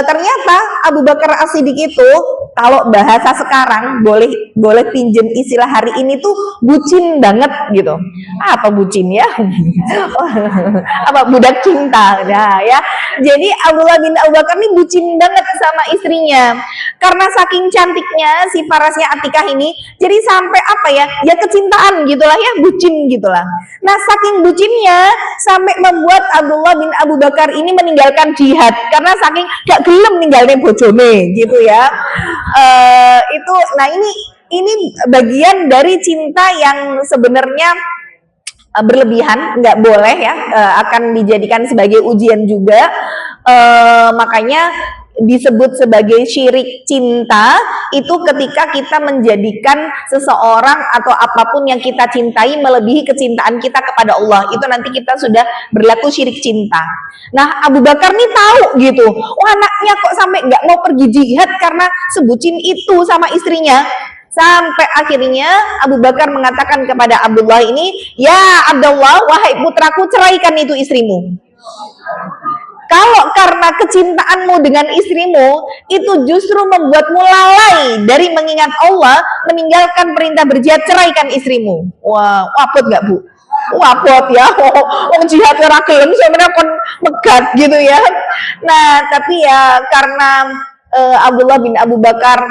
ternyata Abu Bakar As-Siddiq itu kalau bahasa sekarang boleh pinjem istilah hari ini tuh bucin banget gitu. Apa bucin ya? Apa budak cinta nah, ya. Jadi Abdullah bin Abu Bakar ini bucin banget sama istrinya. Karena saking cantiknya si parasnya Atikah ini, jadi sampai ya kecintaan gitulah ya, bucin gitulah. Nah, saking bucinnya sampai membuat Abdullah bin Abu Bakar ini meninggalkan jihad karena saking gak gelem ninggalin bojone gitu ya. Nah ini bagian dari cinta yang sebenarnya berlebihan, nggak boleh ya, akan dijadikan sebagai ujian juga. Makanya disebut sebagai syirik cinta itu ketika kita menjadikan seseorang atau apapun yang kita cintai melebihi kecintaan kita kepada Allah, itu nanti kita sudah berlaku syirik cinta. Nah, Abu Bakar nih tahu gitu, anaknya kok sampai nggak mau pergi jihad karena sebucin itu sama istrinya. Sampai akhirnya Abu Bakar mengatakan kepada Abdullah ini, ya Abdullah, wahai putraku, ceraikan itu istrimu. Kalau karena kecintaanmu dengan istrimu itu justru membuatmu lalai dari mengingat Allah, meninggalkan perintah berjihad, ceraikan istrimu. Wah, wapot nggak Bu? Wapot ya, jihad ora gelem sebenarnya kon megat gitu ya. Nah, tapi ya karena Abdullah bin Abu Bakar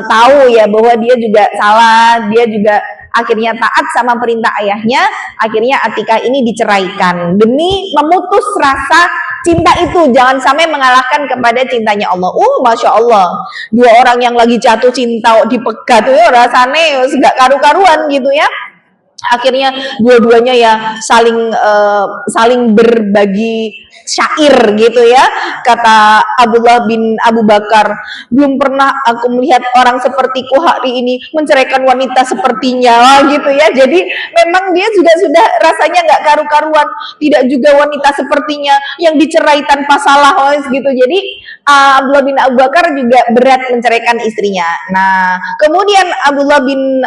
tahu ya bahwa dia juga salah, dia juga akhirnya taat sama perintah ayahnya, akhirnya Atikah ini diceraikan demi memutus rasa cinta itu, jangan sampai mengalahkan kepada cintanya Allah. Masya Allah, dua orang yang lagi jatuh cinta dipegat tuh rasanya gak karu-karuan gitu ya. Akhirnya dua-duanya ya saling berbagi syair gitu ya. Kata Abdullah bin Abu Bakar, belum pernah aku melihat orang sepertiku hari ini menceraikan wanita sepertinya gitu ya. Jadi memang dia juga sudah rasanya nggak karu-karuan, tidak juga wanita sepertinya yang dicerai tanpa salah gitu. Jadi Abdullah bin Abu Bakar juga berat menceraikan istrinya. Nah, kemudian Abdullah bin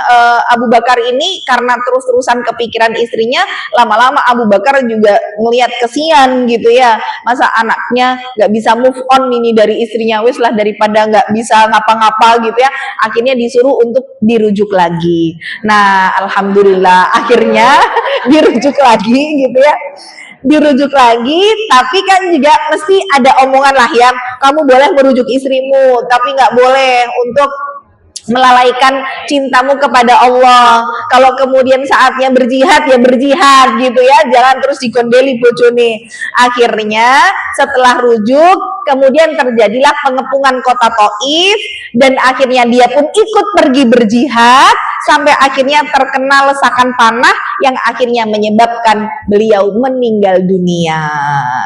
Abu Bakar ini karena terus-terusan kepikiran istrinya, lama-lama Abu Bakar juga melihat kesian gitu ya. Masa anaknya nggak bisa move on ini dari istrinya, wes lah daripada nggak bisa ngapa-ngapa gitu ya. Akhirnya disuruh untuk dirujuk lagi. Nah, alhamdulillah akhirnya dirujuk lagi gitu ya. Dirujuk lagi, tapi kan juga mesti ada omongan lah ya, kamu boleh merujuk istrimu, tapi nggak boleh untuk melalaikan cintamu kepada Allah. Kalau kemudian saatnya berjihad ya berjihad gitu ya, jangan terus dikondeli bojone. Akhirnya setelah rujuk, kemudian terjadilah pengepungan kota Taif, dan akhirnya dia pun ikut pergi berjihad sampai akhirnya terkena lesakan panah yang akhirnya menyebabkan beliau meninggal dunia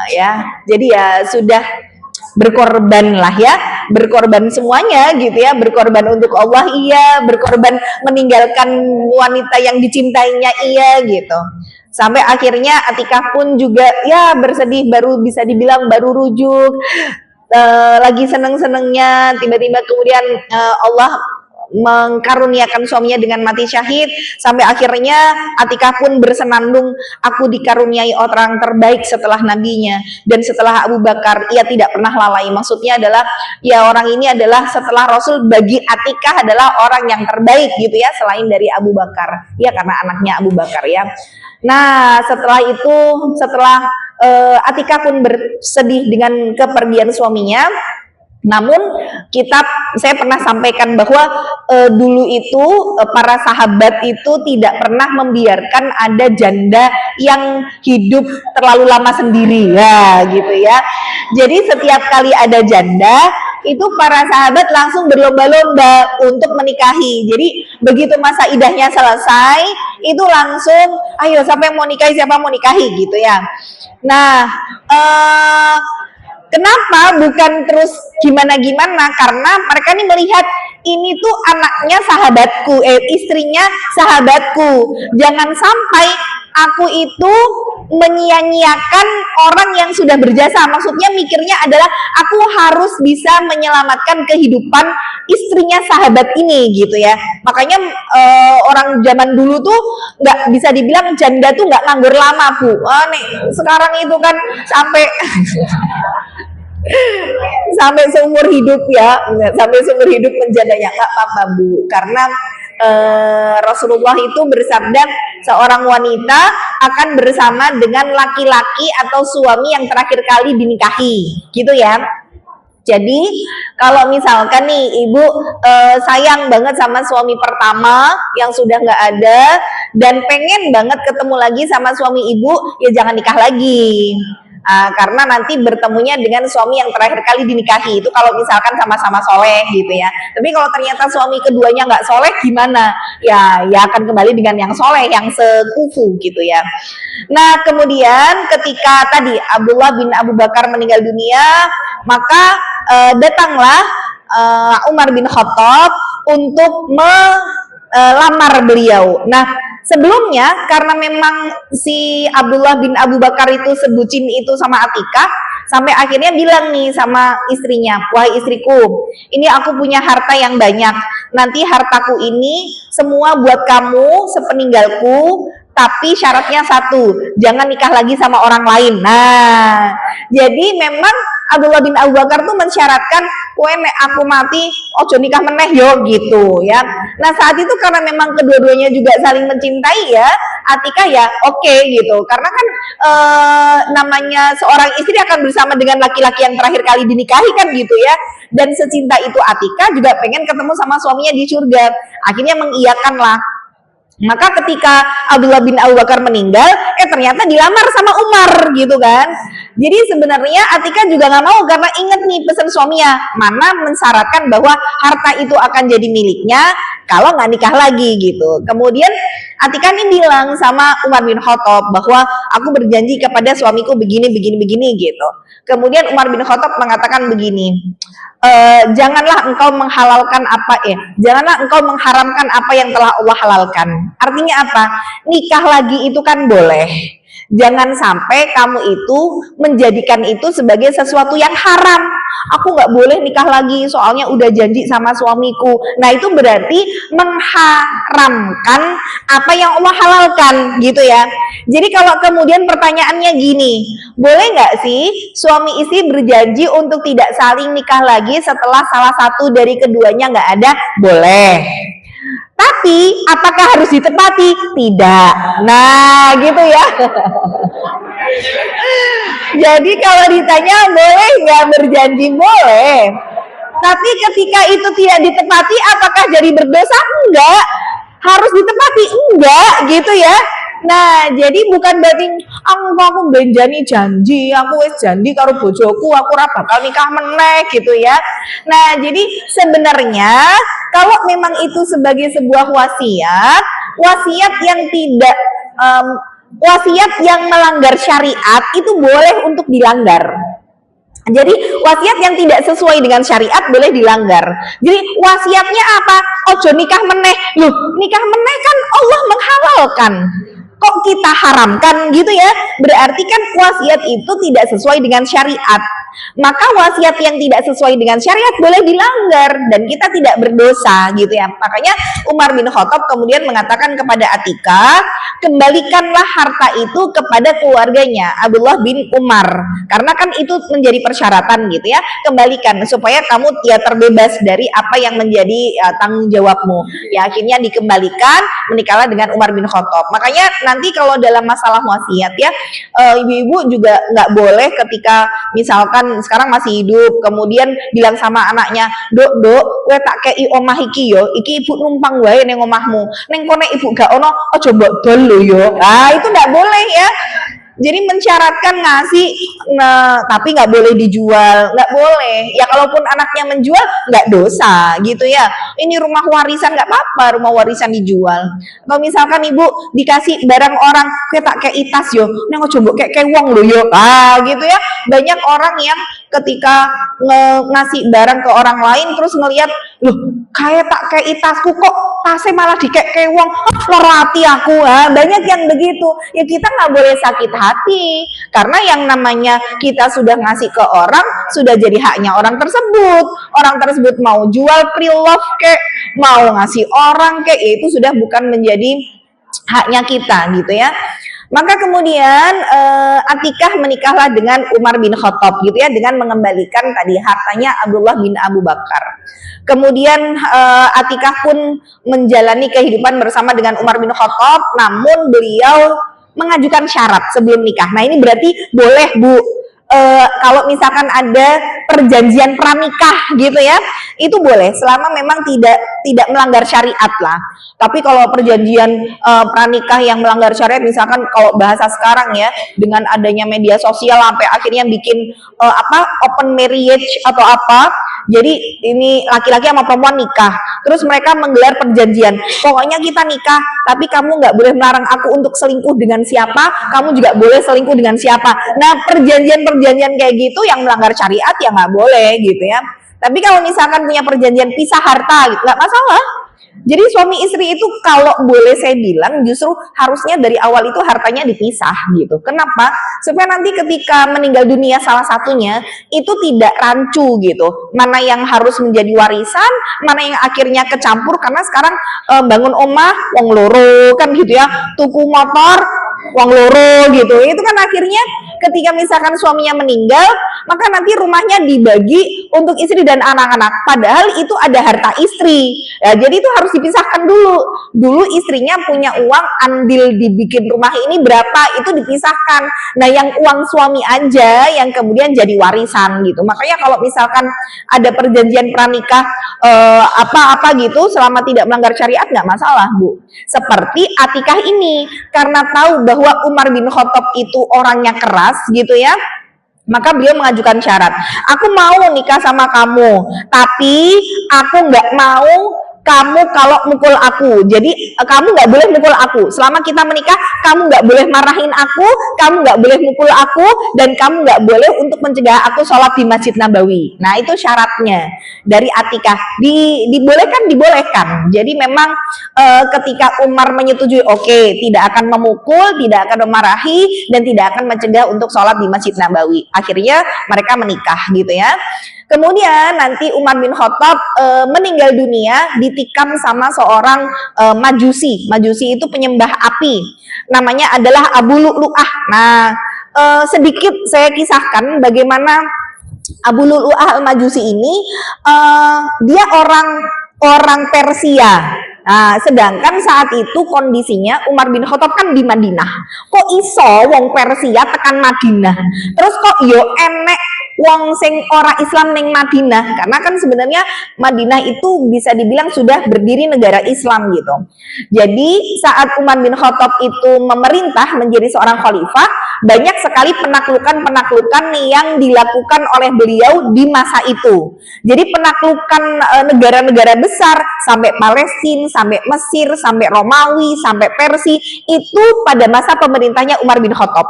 ya. Jadi ya sudah berkorban lah ya, berkorban semuanya gitu ya, berkorban untuk Allah iya, berkorban meninggalkan wanita yang dicintainya iya gitu. Sampai akhirnya Atikah pun juga ya bersedih, baru bisa dibilang baru rujuk, lagi seneng-senengnya tiba-tiba kemudian Allah mengkaruniakan suaminya dengan mati syahid, sampai akhirnya Atikah pun bersenandung, aku dikaruniai orang terbaik setelah nabinya dan setelah Abu Bakar, ia tidak pernah lalai. Maksudnya adalah ya orang ini adalah setelah Rasul, bagi Atikah adalah orang yang terbaik gitu ya, selain dari Abu Bakar ya, karena anaknya Abu Bakar ya. Nah setelah itu, setelah Atikah pun bersedih dengan kepergian suaminya. Namun saya pernah sampaikan bahwa dulu itu para sahabat itu tidak pernah membiarkan ada janda yang hidup terlalu lama sendiri ya gitu ya. Jadi setiap kali ada janda itu para sahabat langsung berlomba-lomba untuk menikahi. Jadi begitu masa idahnya selesai itu langsung ayo siapa yang mau nikahi, siapa mau nikahi gitu ya. Nah kenapa bukan terus gimana-gimana? Karena mereka ini melihat ini tuh anaknya sahabatku, istrinya sahabatku. Jangan sampai aku itu menyia-nyiakan orang yang sudah berjasa. Maksudnya mikirnya adalah aku harus bisa menyelamatkan kehidupan istrinya sahabat ini gitu ya. Makanya orang zaman dulu tuh nggak bisa dibilang janda tuh nggak nganggur lama Bu. Nih sekarang itu kan sampai sampai seumur hidup ya, sampai seumur hidup menjadanya, nggak apa-apa Bu, karena Rasulullah itu bersabda seorang wanita akan bersama dengan laki-laki atau suami yang terakhir kali dinikahi gitu ya. Jadi kalau misalkan nih ibu sayang banget sama suami pertama yang sudah nggak ada dan pengen banget ketemu lagi sama suami ibu, ya jangan nikah lagi. Karena nanti bertemunya dengan suami yang terakhir kali dinikahi itu kalau misalkan sama-sama soleh gitu ya. Tapi kalau ternyata suami keduanya nggak soleh gimana? Ya akan kembali dengan yang soleh, yang sekufu gitu ya. Nah kemudian ketika tadi Abdullah bin Abu Bakar meninggal dunia, maka datanglah Umar bin Khattab untuk melamar beliau. Nah sebelumnya karena memang si Abdullah bin Abu Bakar itu sebucin itu sama Atikah, sampai akhirnya bilang nih sama istrinya, wahai istriku, ini aku punya harta yang banyak, nanti hartaku ini semua buat kamu sepeninggalku, tapi syaratnya satu, jangan nikah lagi sama orang lain. Nah jadi memang Abdullah bin Abu Bakar tuh mensyaratkan, kowe nek aku mati ojo nikah meneh yo gitu ya. Nah saat itu karena memang kedua-duanya juga saling mencintai ya, Atikah ya oke gitu, karena kan namanya seorang istri akan bersama dengan laki-laki yang terakhir kali dinikahi kan gitu ya. Dan secinta itu Atikah juga pengen ketemu sama suaminya di surga, akhirnya mengiyakanlah. Maka ketika Abdullah bin Abu Bakar meninggal, ternyata dilamar sama Umar gitu kan. Jadi sebenarnya Atikah juga nggak mau, karena inget nih pesan suaminya, mana mensyaratkan bahwa harta itu akan jadi miliknya kalau nggak nikah lagi gitu. Kemudian Atikah ini bilang sama Umar bin Khattab bahwa aku berjanji kepada suamiku begini gitu. Kemudian Umar bin Khattab mengatakan begini, janganlah engkau menghalalkan janganlah engkau mengharamkan apa yang telah Allah halalkan. Artinya apa? Nikah lagi itu kan boleh. Jangan sampai kamu itu menjadikan itu sebagai sesuatu yang haram. Aku nggak boleh nikah lagi soalnya udah janji sama suamiku. Nah itu berarti mengharamkan apa yang Allah halalkan gitu ya. Jadi kalau kemudian pertanyaannya gini, boleh nggak sih suami istri berjanji untuk tidak saling nikah lagi setelah salah satu dari keduanya nggak ada? Boleh. Tapi apakah harus ditepati? Tidak. Nah, gitu ya. Jadi kalau ditanya boleh nggak berjanji? Boleh. Tapi ketika itu tidak ditepati, apakah jadi berdosa? Enggak. Harus ditepati? Enggak, gitu ya. Nah, jadi bukan berarti aku benjani janji, aku wis janji karo bojoku, aku ora bakal nikah meneh gitu ya. Nah, jadi sebenarnya kalau memang itu sebagai sebuah wasiat yang tidak wasiat yang melanggar syariat itu boleh untuk dilanggar. Jadi wasiat yang tidak sesuai dengan syariat boleh dilanggar. Jadi wasiatnya apa? Ojo nikah meneh. Loh, nikah meneh kan Allah menghalalkan. Kok kita haramkan gitu ya? Berarti kan wasiat itu tidak sesuai dengan syariat. Maka wasiat yang tidak sesuai dengan syariat boleh dilanggar dan kita tidak berdosa gitu ya. Makanya Umar bin Khattab kemudian mengatakan kepada Atikah, kembalikanlah harta itu kepada keluarganya Abdullah bin Umar, karena kan itu menjadi persyaratan gitu ya. Kembalikan supaya kamu ya terbebas dari apa yang menjadi tanggung jawabmu. Ya akhirnya dikembalikan, menikahlah dengan Umar bin Khattab. Makanya nanti kalau dalam masalah wasiat ya, ibu-ibu juga nggak boleh ketika misalkan sekarang masih hidup kemudian bilang sama anaknya, dok kowe tak kei omah iki yo, iki ibu numpang wae ning omahmu, ning kene ibu gak ono aja mbok dol lho yo. Nah itu nggak boleh ya. Jadi mensyaratkan ngasih, tapi nggak boleh dijual, nggak boleh. Ya kalaupun anaknya menjual, nggak dosa, gitu ya. Ini rumah warisan nggak apa-apa, rumah warisan dijual. Atau misalkan ibu dikasih barang orang, kayak tak kayak itas yo, neng coba kayak wong lo yo, gitu ya. Banyak orang yang ketika ngasih barang ke orang lain, terus ngelihat, loh kayak tak kayak itasku kok tasnya malah dikek wong, lerati aku, banyak yang begitu. Ya kita nggak boleh sakit hati, karena yang namanya kita sudah ngasih ke orang, sudah jadi haknya orang tersebut mau jual pre-love kek, mau ngasih orang kek, itu sudah bukan menjadi haknya kita gitu ya. Maka kemudian Atikah menikahlah dengan Umar bin Khattab gitu ya, dengan mengembalikan tadi hartanya Abdullah bin Abu Bakar. Kemudian Atikah pun menjalani kehidupan bersama dengan Umar bin Khattab, namun beliau mengajukan syarat sebelum nikah. Nah ini berarti boleh Bu, kalau misalkan ada perjanjian pranikah gitu ya, itu boleh selama memang tidak melanggar syariat lah. Tapi kalau perjanjian pranikah yang melanggar syariat, misalkan kalau bahasa sekarang ya, dengan adanya media sosial sampai akhirnya bikin open marriage atau apa, jadi ini laki-laki sama perempuan nikah, terus mereka menggelar perjanjian, pokoknya kita nikah, tapi kamu nggak boleh melarang aku untuk selingkuh dengan siapa, kamu juga boleh selingkuh dengan siapa. Nah perjanjian kayak gitu yang melanggar syariat ya nggak boleh gitu ya. Tapi kalau misalkan punya perjanjian pisah harta gitu, nggak masalah. Jadi suami istri itu kalau boleh saya bilang justru harusnya dari awal itu hartanya dipisah gitu. Kenapa? Supaya nanti ketika meninggal dunia salah satunya itu tidak rancu gitu. Mana yang harus menjadi warisan, mana yang akhirnya kecampur, karena sekarang bangun omah wong loro kan gitu ya, tuku motor wong loro gitu. Itu kan akhirnya ketika misalkan suaminya meninggal, maka nanti rumahnya dibagi untuk istri dan anak-anak, padahal itu ada harta istri ya, jadi itu harus dipisahkan dulu istrinya punya uang andil dibikin rumah ini berapa, itu dipisahkan. Nah yang uang suami aja yang kemudian jadi warisan gitu. Makanya kalau misalkan ada perjanjian pranikah apa-apa gitu selama tidak melanggar syariat nggak masalah Bu. Seperti Atikah ini, karena tahu bahwa Umar bin Khattab itu orangnya keras gitu ya, maka beliau mengajukan syarat, aku mau nikah sama kamu, tapi aku nggak mau kamu kalau mukul aku, jadi kamu nggak boleh mukul aku. Selama kita menikah, kamu nggak boleh marahin aku, kamu nggak boleh mukul aku, dan kamu nggak boleh untuk mencegah aku sholat di Masjid Nabawi. Nah itu syaratnya dari Atikah. Dibolehkan. Jadi memang ketika Umar menyetujui, oke, tidak akan memukul, tidak akan memarahi, dan tidak akan mencegah untuk sholat di Masjid Nabawi. Akhirnya mereka menikah gitu ya. Kemudian nanti Umar bin Khattab meninggal dunia ditikam sama seorang Majusi. Majusi itu penyembah api. Namanya adalah Abu Lu'lu'ah. Nah, sedikit saya kisahkan bagaimana Abu Lu'lu'ah al-Majusi ini, dia orang Persia. Nah, sedangkan saat itu kondisinya Umar bin Khattab kan di Madinah. Kok iso wong Persia tekan Madinah? Terus kok yo enek wong sing ora Islam ning Madinah? Karena kan sebenarnya Madinah itu bisa dibilang sudah berdiri negara Islam gitu. Jadi saat Umar bin Khattab itu memerintah menjadi seorang khalifah, banyak sekali penaklukan-penaklukan yang dilakukan oleh beliau di masa itu. Jadi penaklukan negara-negara besar sampai Palestina, sampai Mesir, sampai Romawi, sampai Persia itu pada masa pemerintahnya Umar bin Khattab.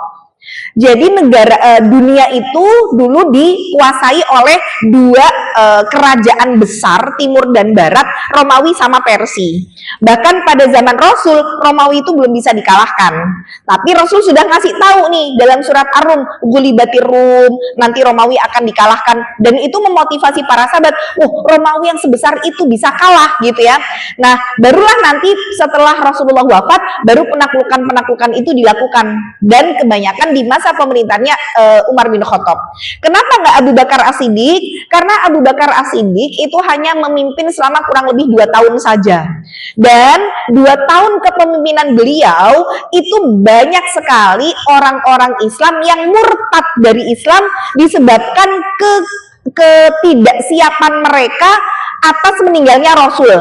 Jadi negara dunia itu dulu dikuasai oleh dua kerajaan besar, timur dan barat, Romawi sama Persia. Bahkan pada zaman Rasul, Romawi itu belum bisa dikalahkan. Tapi Rasul sudah ngasih tahu nih dalam surat Ar-Rum, Ghulibatir Rum, nanti Romawi akan dikalahkan, dan itu memotivasi para sahabat, Romawi yang sebesar itu bisa kalah gitu ya. Nah, barulah nanti setelah Rasulullah wafat, baru penaklukan-penaklukan itu dilakukan, dan kebanyakan di masa pemerintahnya Umar bin Khattab. Kenapa nggak Abu Bakar As-Siddiq? Karena Abu Bakar As-Siddiq itu hanya memimpin selama kurang lebih 2 tahun saja. Dan 2 tahun kepemimpinan beliau itu banyak sekali orang-orang Islam yang murtad dari Islam disebabkan ketidaksiapan mereka atas meninggalnya Rasul.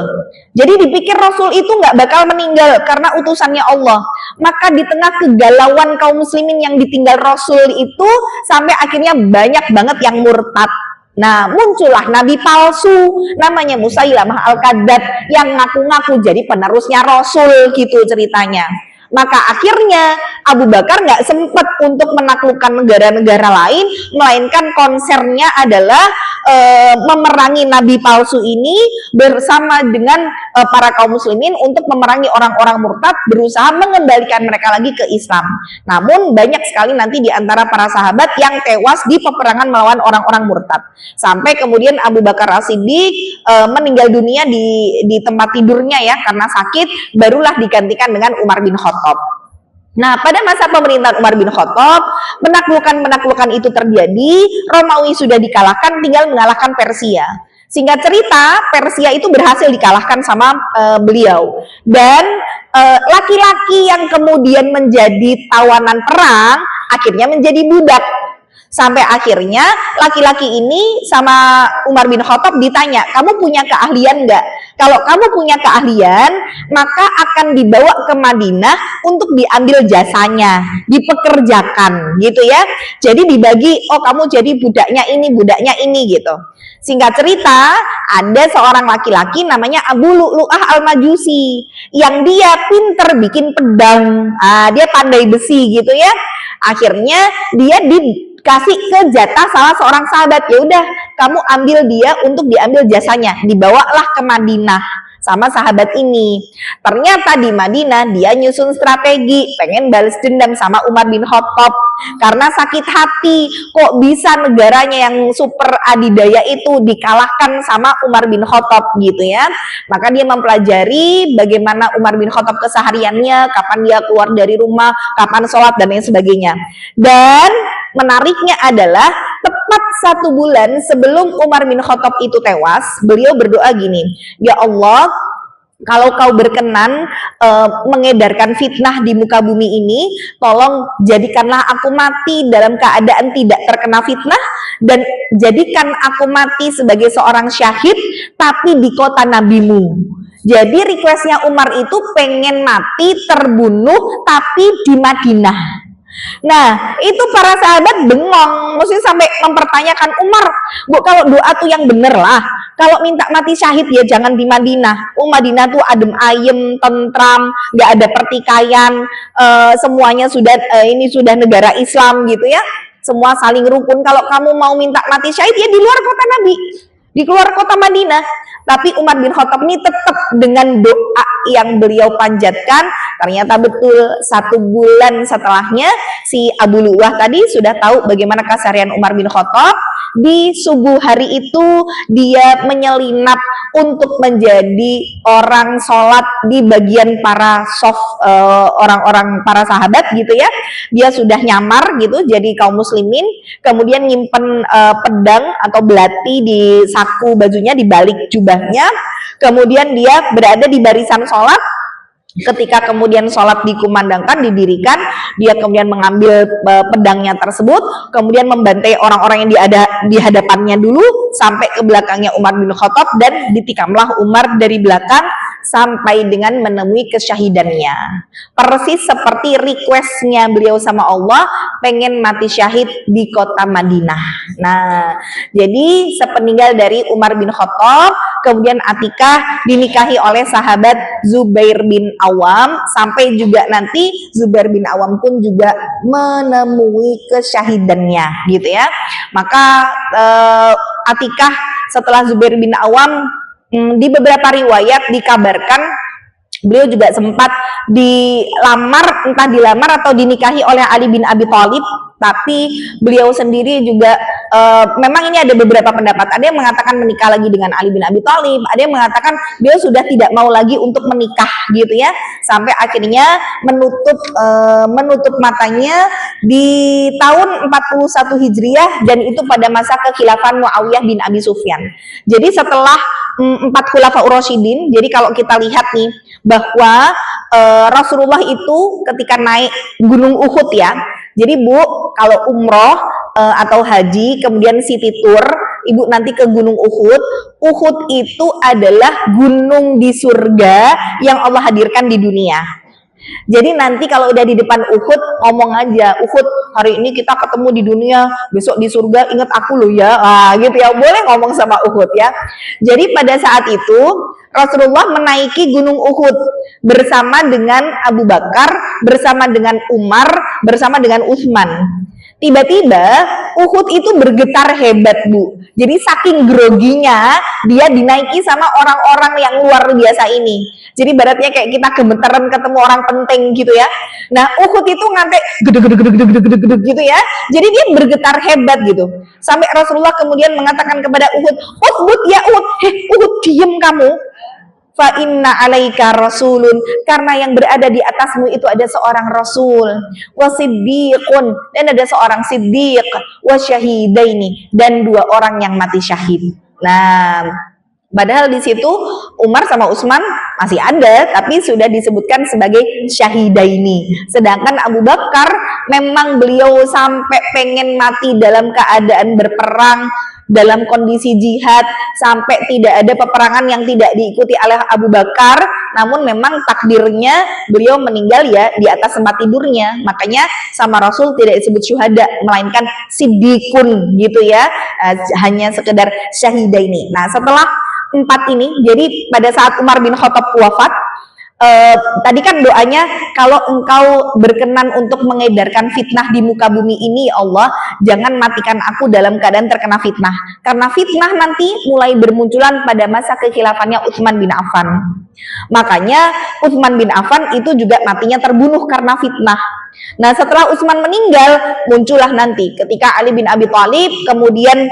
Jadi dipikir Rasul itu nggak bakal meninggal karena utusannya Allah. Maka di tengah kegalauan kaum muslimin yang ditinggal Rasul itu, sampai akhirnya banyak banget yang murtad. Nah, muncullah nabi palsu namanya Musailamah al-Kadzdzab yang ngaku-ngaku jadi penerusnya Rasul gitu ceritanya. Maka akhirnya Abu Bakar nggak sempat untuk menaklukkan negara-negara lain, melainkan konsernya adalah memerangi nabi palsu ini bersama dengan para kaum muslimin untuk memerangi orang-orang murtad, berusaha mengembalikan mereka lagi ke Islam. Namun banyak sekali nanti di antara para sahabat yang tewas di peperangan melawan orang-orang murtad. Sampai kemudian Abu Bakar As-Siddiq meninggal dunia di tempat tidurnya ya karena sakit, barulah digantikan dengan Umar bin Khattab. Nah, pada masa pemerintahan Umar bin Khattab, penaklukan-penaklukan itu terjadi, Romawi sudah dikalahkan, tinggal mengalahkan Persia. Singkat cerita, Persia itu berhasil dikalahkan sama beliau. Dan laki-laki yang kemudian menjadi tawanan perang, akhirnya menjadi budak. Sampai akhirnya laki-laki ini sama Umar bin Khattab ditanya, kamu punya keahlian nggak? Kalau kamu punya keahlian, maka akan dibawa ke Madinah untuk diambil jasanya, dipekerjakan gitu ya. Jadi dibagi, kamu jadi budaknya ini gitu. Singkat cerita, ada seorang laki-laki namanya Abu Lu'lu'ah al-Majusi yang dia pinter bikin pedang, dia pandai besi gitu ya. Akhirnya dia dikasih ke jatah salah seorang sahabat, ya udah kamu ambil dia untuk diambil jasanya, dibawalah ke Madinah sama sahabat ini. Ternyata di Madinah dia nyusun strategi, pengen balas dendam sama Umar bin Khattab karena sakit hati, kok bisa negaranya yang super adidaya itu dikalahkan sama Umar bin Khattab gitu ya. Maka dia mempelajari bagaimana Umar bin Khattab kesehariannya, kapan dia keluar dari rumah, kapan sholat dan lain sebagainya. Dan menariknya adalah tepat 1 bulan sebelum Umar bin Khattab itu tewas, beliau berdoa gini, ya Allah, kalau kau berkenan mengedarkan fitnah di muka bumi ini, tolong jadikanlah aku mati dalam keadaan tidak terkena fitnah, dan jadikan aku mati sebagai seorang syahid tapi di kota nabimu. Jadi requestnya Umar itu pengen mati terbunuh tapi di Madinah. Nah, itu para sahabat bengong, maksudnya sampai mempertanyakan, Umar, Bu, kalau doa tuh yang bener lah, Kalau minta mati syahid ya jangan di Madinah. Madinah tuh adem ayem, tentram, nggak ada pertikaian, semuanya sudah ini sudah negara Islam gitu ya. Semua saling rukun. Kalau kamu mau minta mati syahid ya di luar kota Nabi, di luar kota Madinah. Tapi Umar bin Khattab ini tetap dengan doa yang beliau panjatkan, ternyata betul 1 bulan setelahnya si Abu Lu'lu'ah tadi sudah tahu bagaimana keseharian Umar bin Khattab. Di subuh hari itu dia menyelinap untuk menjadi orang sholat di bagian para orang-orang para sahabat gitu ya. Dia sudah nyamar gitu jadi kaum muslimin, kemudian nyimpen pedang atau belati di saku bajunya, di balik jubahnya, kemudian dia berada di barisan sholat. Ketika kemudian sholat dikumandangkan, didirikan, dia kemudian mengambil pedangnya tersebut, kemudian membantai orang-orang yang di hadapannya dulu sampai ke belakangnya Umar bin Khattab, dan ditikamlah Umar dari belakang sampai dengan menemui kesyahidannya. Persis seperti requestnya beliau sama Allah, pengen mati syahid di kota Madinah. Nah, jadi sepeninggal dari Umar bin Khattab, kemudian Atikah dinikahi oleh sahabat Zubair bin Awam, sampai juga nanti Zubair bin Awam pun juga menemui kesyahidannya gitu ya. Maka Atikah setelah Zubair bin Awam, di beberapa riwayat dikabarkan beliau juga sempat dilamar, entah dilamar atau dinikahi oleh Ali bin Abi Thalib, tapi beliau sendiri juga memang ini ada beberapa pendapat. Ada yang mengatakan menikah lagi dengan Ali bin Abi Thalib, ada yang mengatakan beliau sudah tidak mau lagi untuk menikah gitu ya, sampai akhirnya menutup matanya di tahun 41 Hijriah, dan itu pada masa kekhilafan Muawiyah bin Abi Sufyan. Jadi setelah 4 Khulafaur Rasyidin, jadi kalau kita lihat nih bahwa Rasulullah itu ketika naik Gunung Uhud ya. Jadi Bu, kalau umroh atau haji kemudian city tour, Ibu nanti ke Gunung Uhud. Uhud itu adalah gunung di surga yang Allah hadirkan di dunia. Jadi nanti kalau udah di depan Uhud, ngomong aja, Uhud hari ini kita ketemu di dunia, besok di surga ingat aku loh ya, gitu ya, boleh ngomong sama Uhud ya. Jadi pada saat itu Rasulullah menaiki Gunung Uhud bersama dengan Abu Bakar, bersama dengan Umar, bersama dengan Utsman. Tiba-tiba Uhud itu bergetar hebat Bu. Jadi saking groginya dia dinaiki sama orang-orang yang luar biasa ini. Jadi baratnya kayak kita gemeteran ketemu orang penting gitu ya. Nah Uhud itu ngantek gede gitu ya. Jadi dia bergetar hebat gitu. Sampai Rasulullah kemudian mengatakan kepada Uhud, Uhud ya Uhud, Uhud diem kamu. Fa inna alaika rasulun, karena yang berada di atasmu itu ada seorang rasul, wasiddiqun, dan ada seorang siddiq, wasyahidaini, dan 2 orang yang mati syahid. Nah, padahal di situ Umar sama Utsman masih ada, tapi sudah disebutkan sebagai syahidaini. Sedangkan Abu Bakar memang beliau sampai pengen mati dalam keadaan berperang, dalam kondisi jihad, sampai tidak ada peperangan yang tidak diikuti oleh Abu Bakar, namun memang takdirnya beliau meninggal ya di atas tempat tidurnya. Makanya sama Rasul tidak disebut syuhada, melainkan siddiqun gitu ya, hanya sekedar syahidaini. Nah setelah 4 ini, jadi pada saat Umar bin Khattab wafat, tadi kan doanya, kalau engkau berkenan untuk mengedarkan fitnah di muka bumi ini ya Allah, jangan matikan aku dalam keadaan terkena fitnah, karena fitnah nanti mulai bermunculan pada masa kekhilafannya Utsman bin Affan. Makanya Utsman bin Affan itu juga matinya terbunuh karena fitnah. Nah setelah Utsman meninggal, muncullah nanti ketika Ali bin Abi Thalib kemudian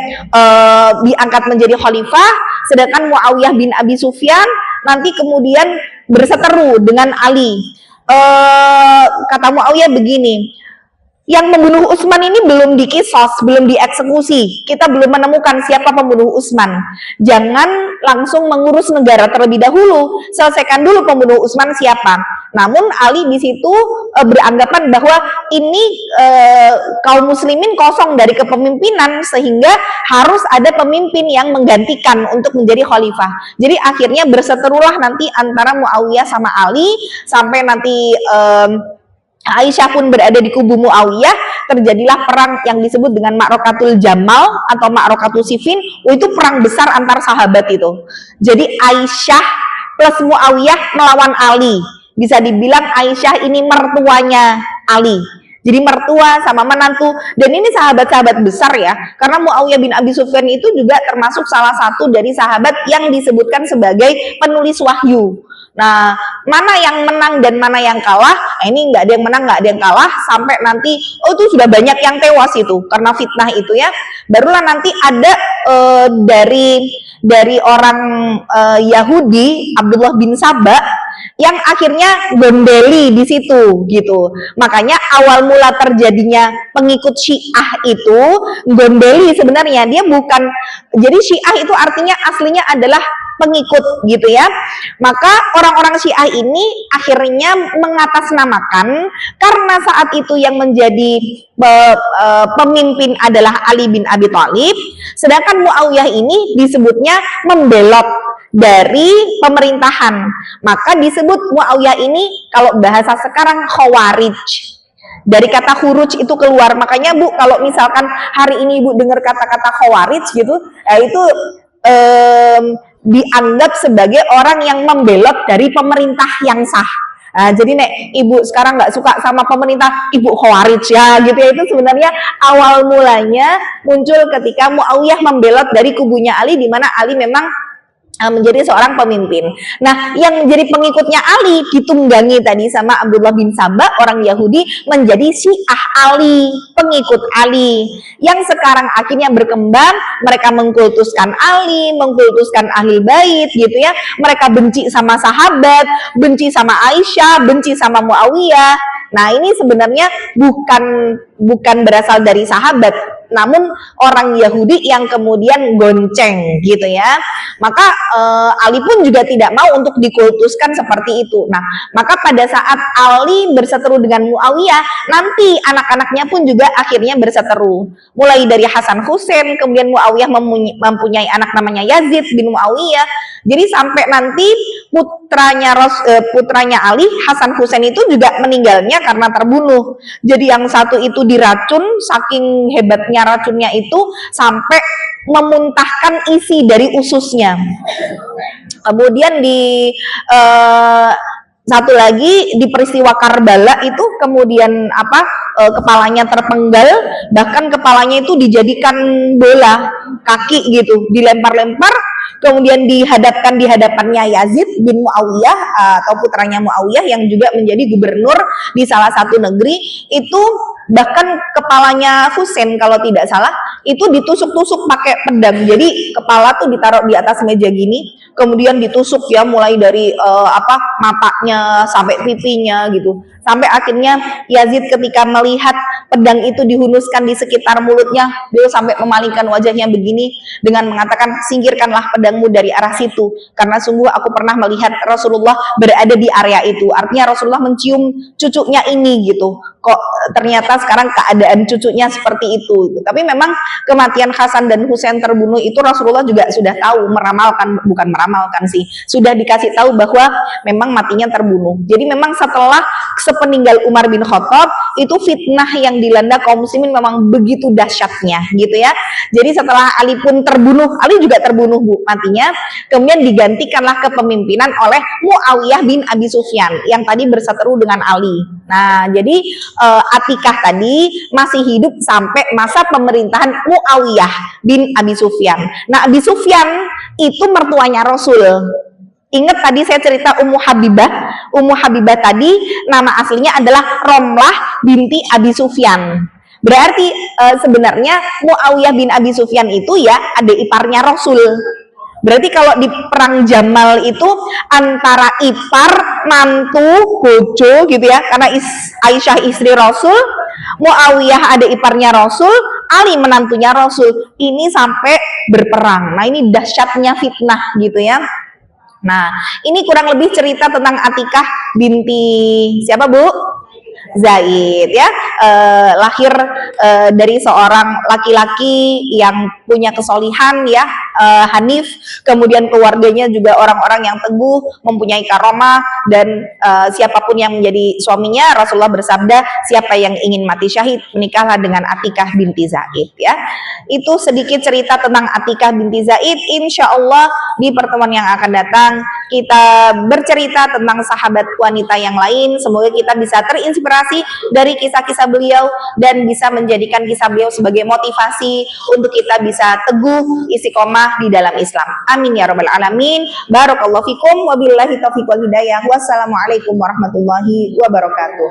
diangkat menjadi khalifah, sedangkan Muawiyah bin Abi Sufyan nanti kemudian berseteru dengan Ali. Kata Muawiyah begini, yang membunuh Utsman ini belum dikisos, belum dieksekusi, kita belum menemukan siapa pembunuh Utsman. Jangan langsung mengurus negara terlebih dahulu, selesaikan dulu pembunuh Utsman siapa. Namun Ali di situ beranggapan bahwa ini kaum muslimin kosong dari kepemimpinan, sehingga harus ada pemimpin yang menggantikan untuk menjadi khalifah. Jadi akhirnya berseterulah nanti antara Muawiyah sama Ali, sampai nanti Aisyah pun berada di kubu Muawiyah, terjadilah perang yang disebut dengan Ma'rakatul Jamal atau Ma'rakatul Siffin. Itu perang besar antar sahabat itu. Jadi Aisyah plus Muawiyah melawan Ali. Bisa dibilang Aisyah ini mertuanya Ali. Jadi mertua sama menantu, dan ini sahabat-sahabat besar ya, karena Muawiyah bin Abi Sufyan itu juga termasuk salah satu dari sahabat yang disebutkan sebagai penulis wahyu. Nah, mana yang menang dan mana yang kalah? Nah, ini nggak ada yang menang, nggak ada yang kalah, sampai nanti, oh itu sudah banyak yang tewas itu karena fitnah itu ya. Barulah nanti ada dari orang Yahudi, Abdullah bin Sabah, yang akhirnya gondeli di situ gitu. Makanya awal mula terjadinya pengikut Syiah itu gondeli sebenarnya, dia bukan, jadi Syiah itu artinya aslinya adalah pengikut gitu ya. Maka orang-orang Syiah ini akhirnya mengatasnamakan, karena saat itu yang menjadi pemimpin adalah Ali bin Abi Thalib, sedangkan Muawiyah ini disebutnya membelot dari pemerintahan, maka disebut Muawiyah ini kalau bahasa sekarang khawarij. Dari kata khuruj itu keluar. Makanya Bu, kalau misalkan hari ini Ibu dengar kata-kata khawarij gitu, itu dianggap sebagai orang yang membelot dari pemerintah yang sah. Nah, jadi nek Ibu sekarang nggak suka sama pemerintah, Ibu khawarij ya gitu ya. Itu sebenarnya awal mulanya muncul ketika Muawiyah membelot dari kubunya Ali, di mana Ali memang menjadi seorang pemimpin. Nah, yang menjadi pengikutnya Ali ditunggangi tadi sama Abdullah bin Sabah, orang Yahudi, menjadi Syiah Ali, pengikut Ali, yang sekarang akhirnya berkembang. Mereka mengkultuskan Ali, mengkultuskan ahli bait gitu ya. Mereka benci sama sahabat, benci sama Aisyah, benci sama Muawiyah. Nah, ini sebenarnya bukan berasal dari sahabat, namun orang Yahudi yang kemudian gonceng gitu ya. Maka Ali pun juga tidak mau untuk dikultuskan seperti itu. Nah, maka pada saat Ali berseteru dengan Muawiyah, nanti anak-anaknya pun juga akhirnya berseteru. Mulai dari Hasan Husain, kemudian Muawiyah mempunyai anak namanya Yazid bin Muawiyah. Jadi sampai nanti putranya Ali, Hasan Husain itu juga meninggalnya karena terbunuh. Jadi yang satu itu diracun, saking hebatnya racunnya itu sampai memuntahkan isi dari ususnya. Kemudian satu lagi di peristiwa Karbala itu kemudian kepalanya terpenggal, bahkan kepalanya itu dijadikan bola kaki gitu, dilempar-lempar, kemudian dihadapkan di hadapannya Yazid bin Muawiyah atau putranya Muawiyah yang juga menjadi gubernur di salah satu negeri. Itu bahkan kepalanya Husain kalau tidak salah itu ditusuk-tusuk pakai pedang. Jadi kepala tuh ditaruh di atas meja gini, kemudian ditusuk ya, mulai dari matanya sampai pipinya gitu. Sampai akhirnya Yazid ketika melihat pedang itu dihunuskan di sekitar mulutnya, beliau sampai memalingkan wajahnya begini dengan mengatakan, singkirkanlah pedangmu dari arah situ, karena sungguh aku pernah melihat Rasulullah berada di area itu. Artinya Rasulullah mencium cucunya ini gitu. Kok ternyata sekarang keadaan cucunya seperti itu. Tapi memang kematian Hasan dan Husain terbunuh itu Rasulullah juga sudah tahu, bukan meramalkan sih, sudah dikasih tahu bahwa memang matinya terbunuh. Jadi memang setelah sepeninggal Umar bin Khattab itu fitnah yang dilanda kaum muslimin memang begitu dahsyatnya gitu ya. Jadi setelah Ali pun terbunuh, Ali juga terbunuh Bu matinya, kemudian digantikanlah kepemimpinan oleh Muawiyah bin Abi Sufyan yang tadi berseteru dengan Ali. Nah, jadi Atikah tadi masih hidup sampai masa pemerintahan Muawiyah bin Abi Sufyan. Nah, Abi Sufyan itu mertuanya Rasul. Ingat tadi saya cerita Ummu Habibah. Ummu Habibah tadi nama aslinya adalah Romlah binti Abi Sufyan. Berarti sebenarnya Muawiyah bin Abi Sufyan itu ya adik iparnya Rasul. Berarti kalau di perang Jamal itu antara ipar, mantu, bojo gitu ya, karena Aisyah istri Rasul, Muawiyah ada iparnya Rasul, Ali menantunya Rasul. Ini sampai berperang. Nah, ini dahsyatnya fitnah gitu ya. Nah, ini kurang lebih cerita tentang Atikah binti siapa Bu? Zaid ya, lahir dari seorang laki-laki yang punya kesolihan ya, hanif, kemudian keluarganya juga orang-orang yang teguh, mempunyai karomah, dan siapapun yang menjadi suaminya, Rasulullah bersabda, siapa yang ingin mati syahid, menikahlah dengan Atikah binti Zaid. Ya, itu sedikit cerita tentang Atikah binti Zaid. Insya Allah di pertemuan yang akan datang kita bercerita tentang sahabat wanita yang lain. Semoga kita bisa terinspirasi dari kisah-kisah beliau dan bisa menjadikan kisah beliau sebagai motivasi untuk kita bisa teguh istiqomah di dalam Islam. Amin ya rabbal alamin. Barakallahu fikum, wabillahi taufiq wal hidayah. Wassalamualaikum warahmatullahi wabarakatuh.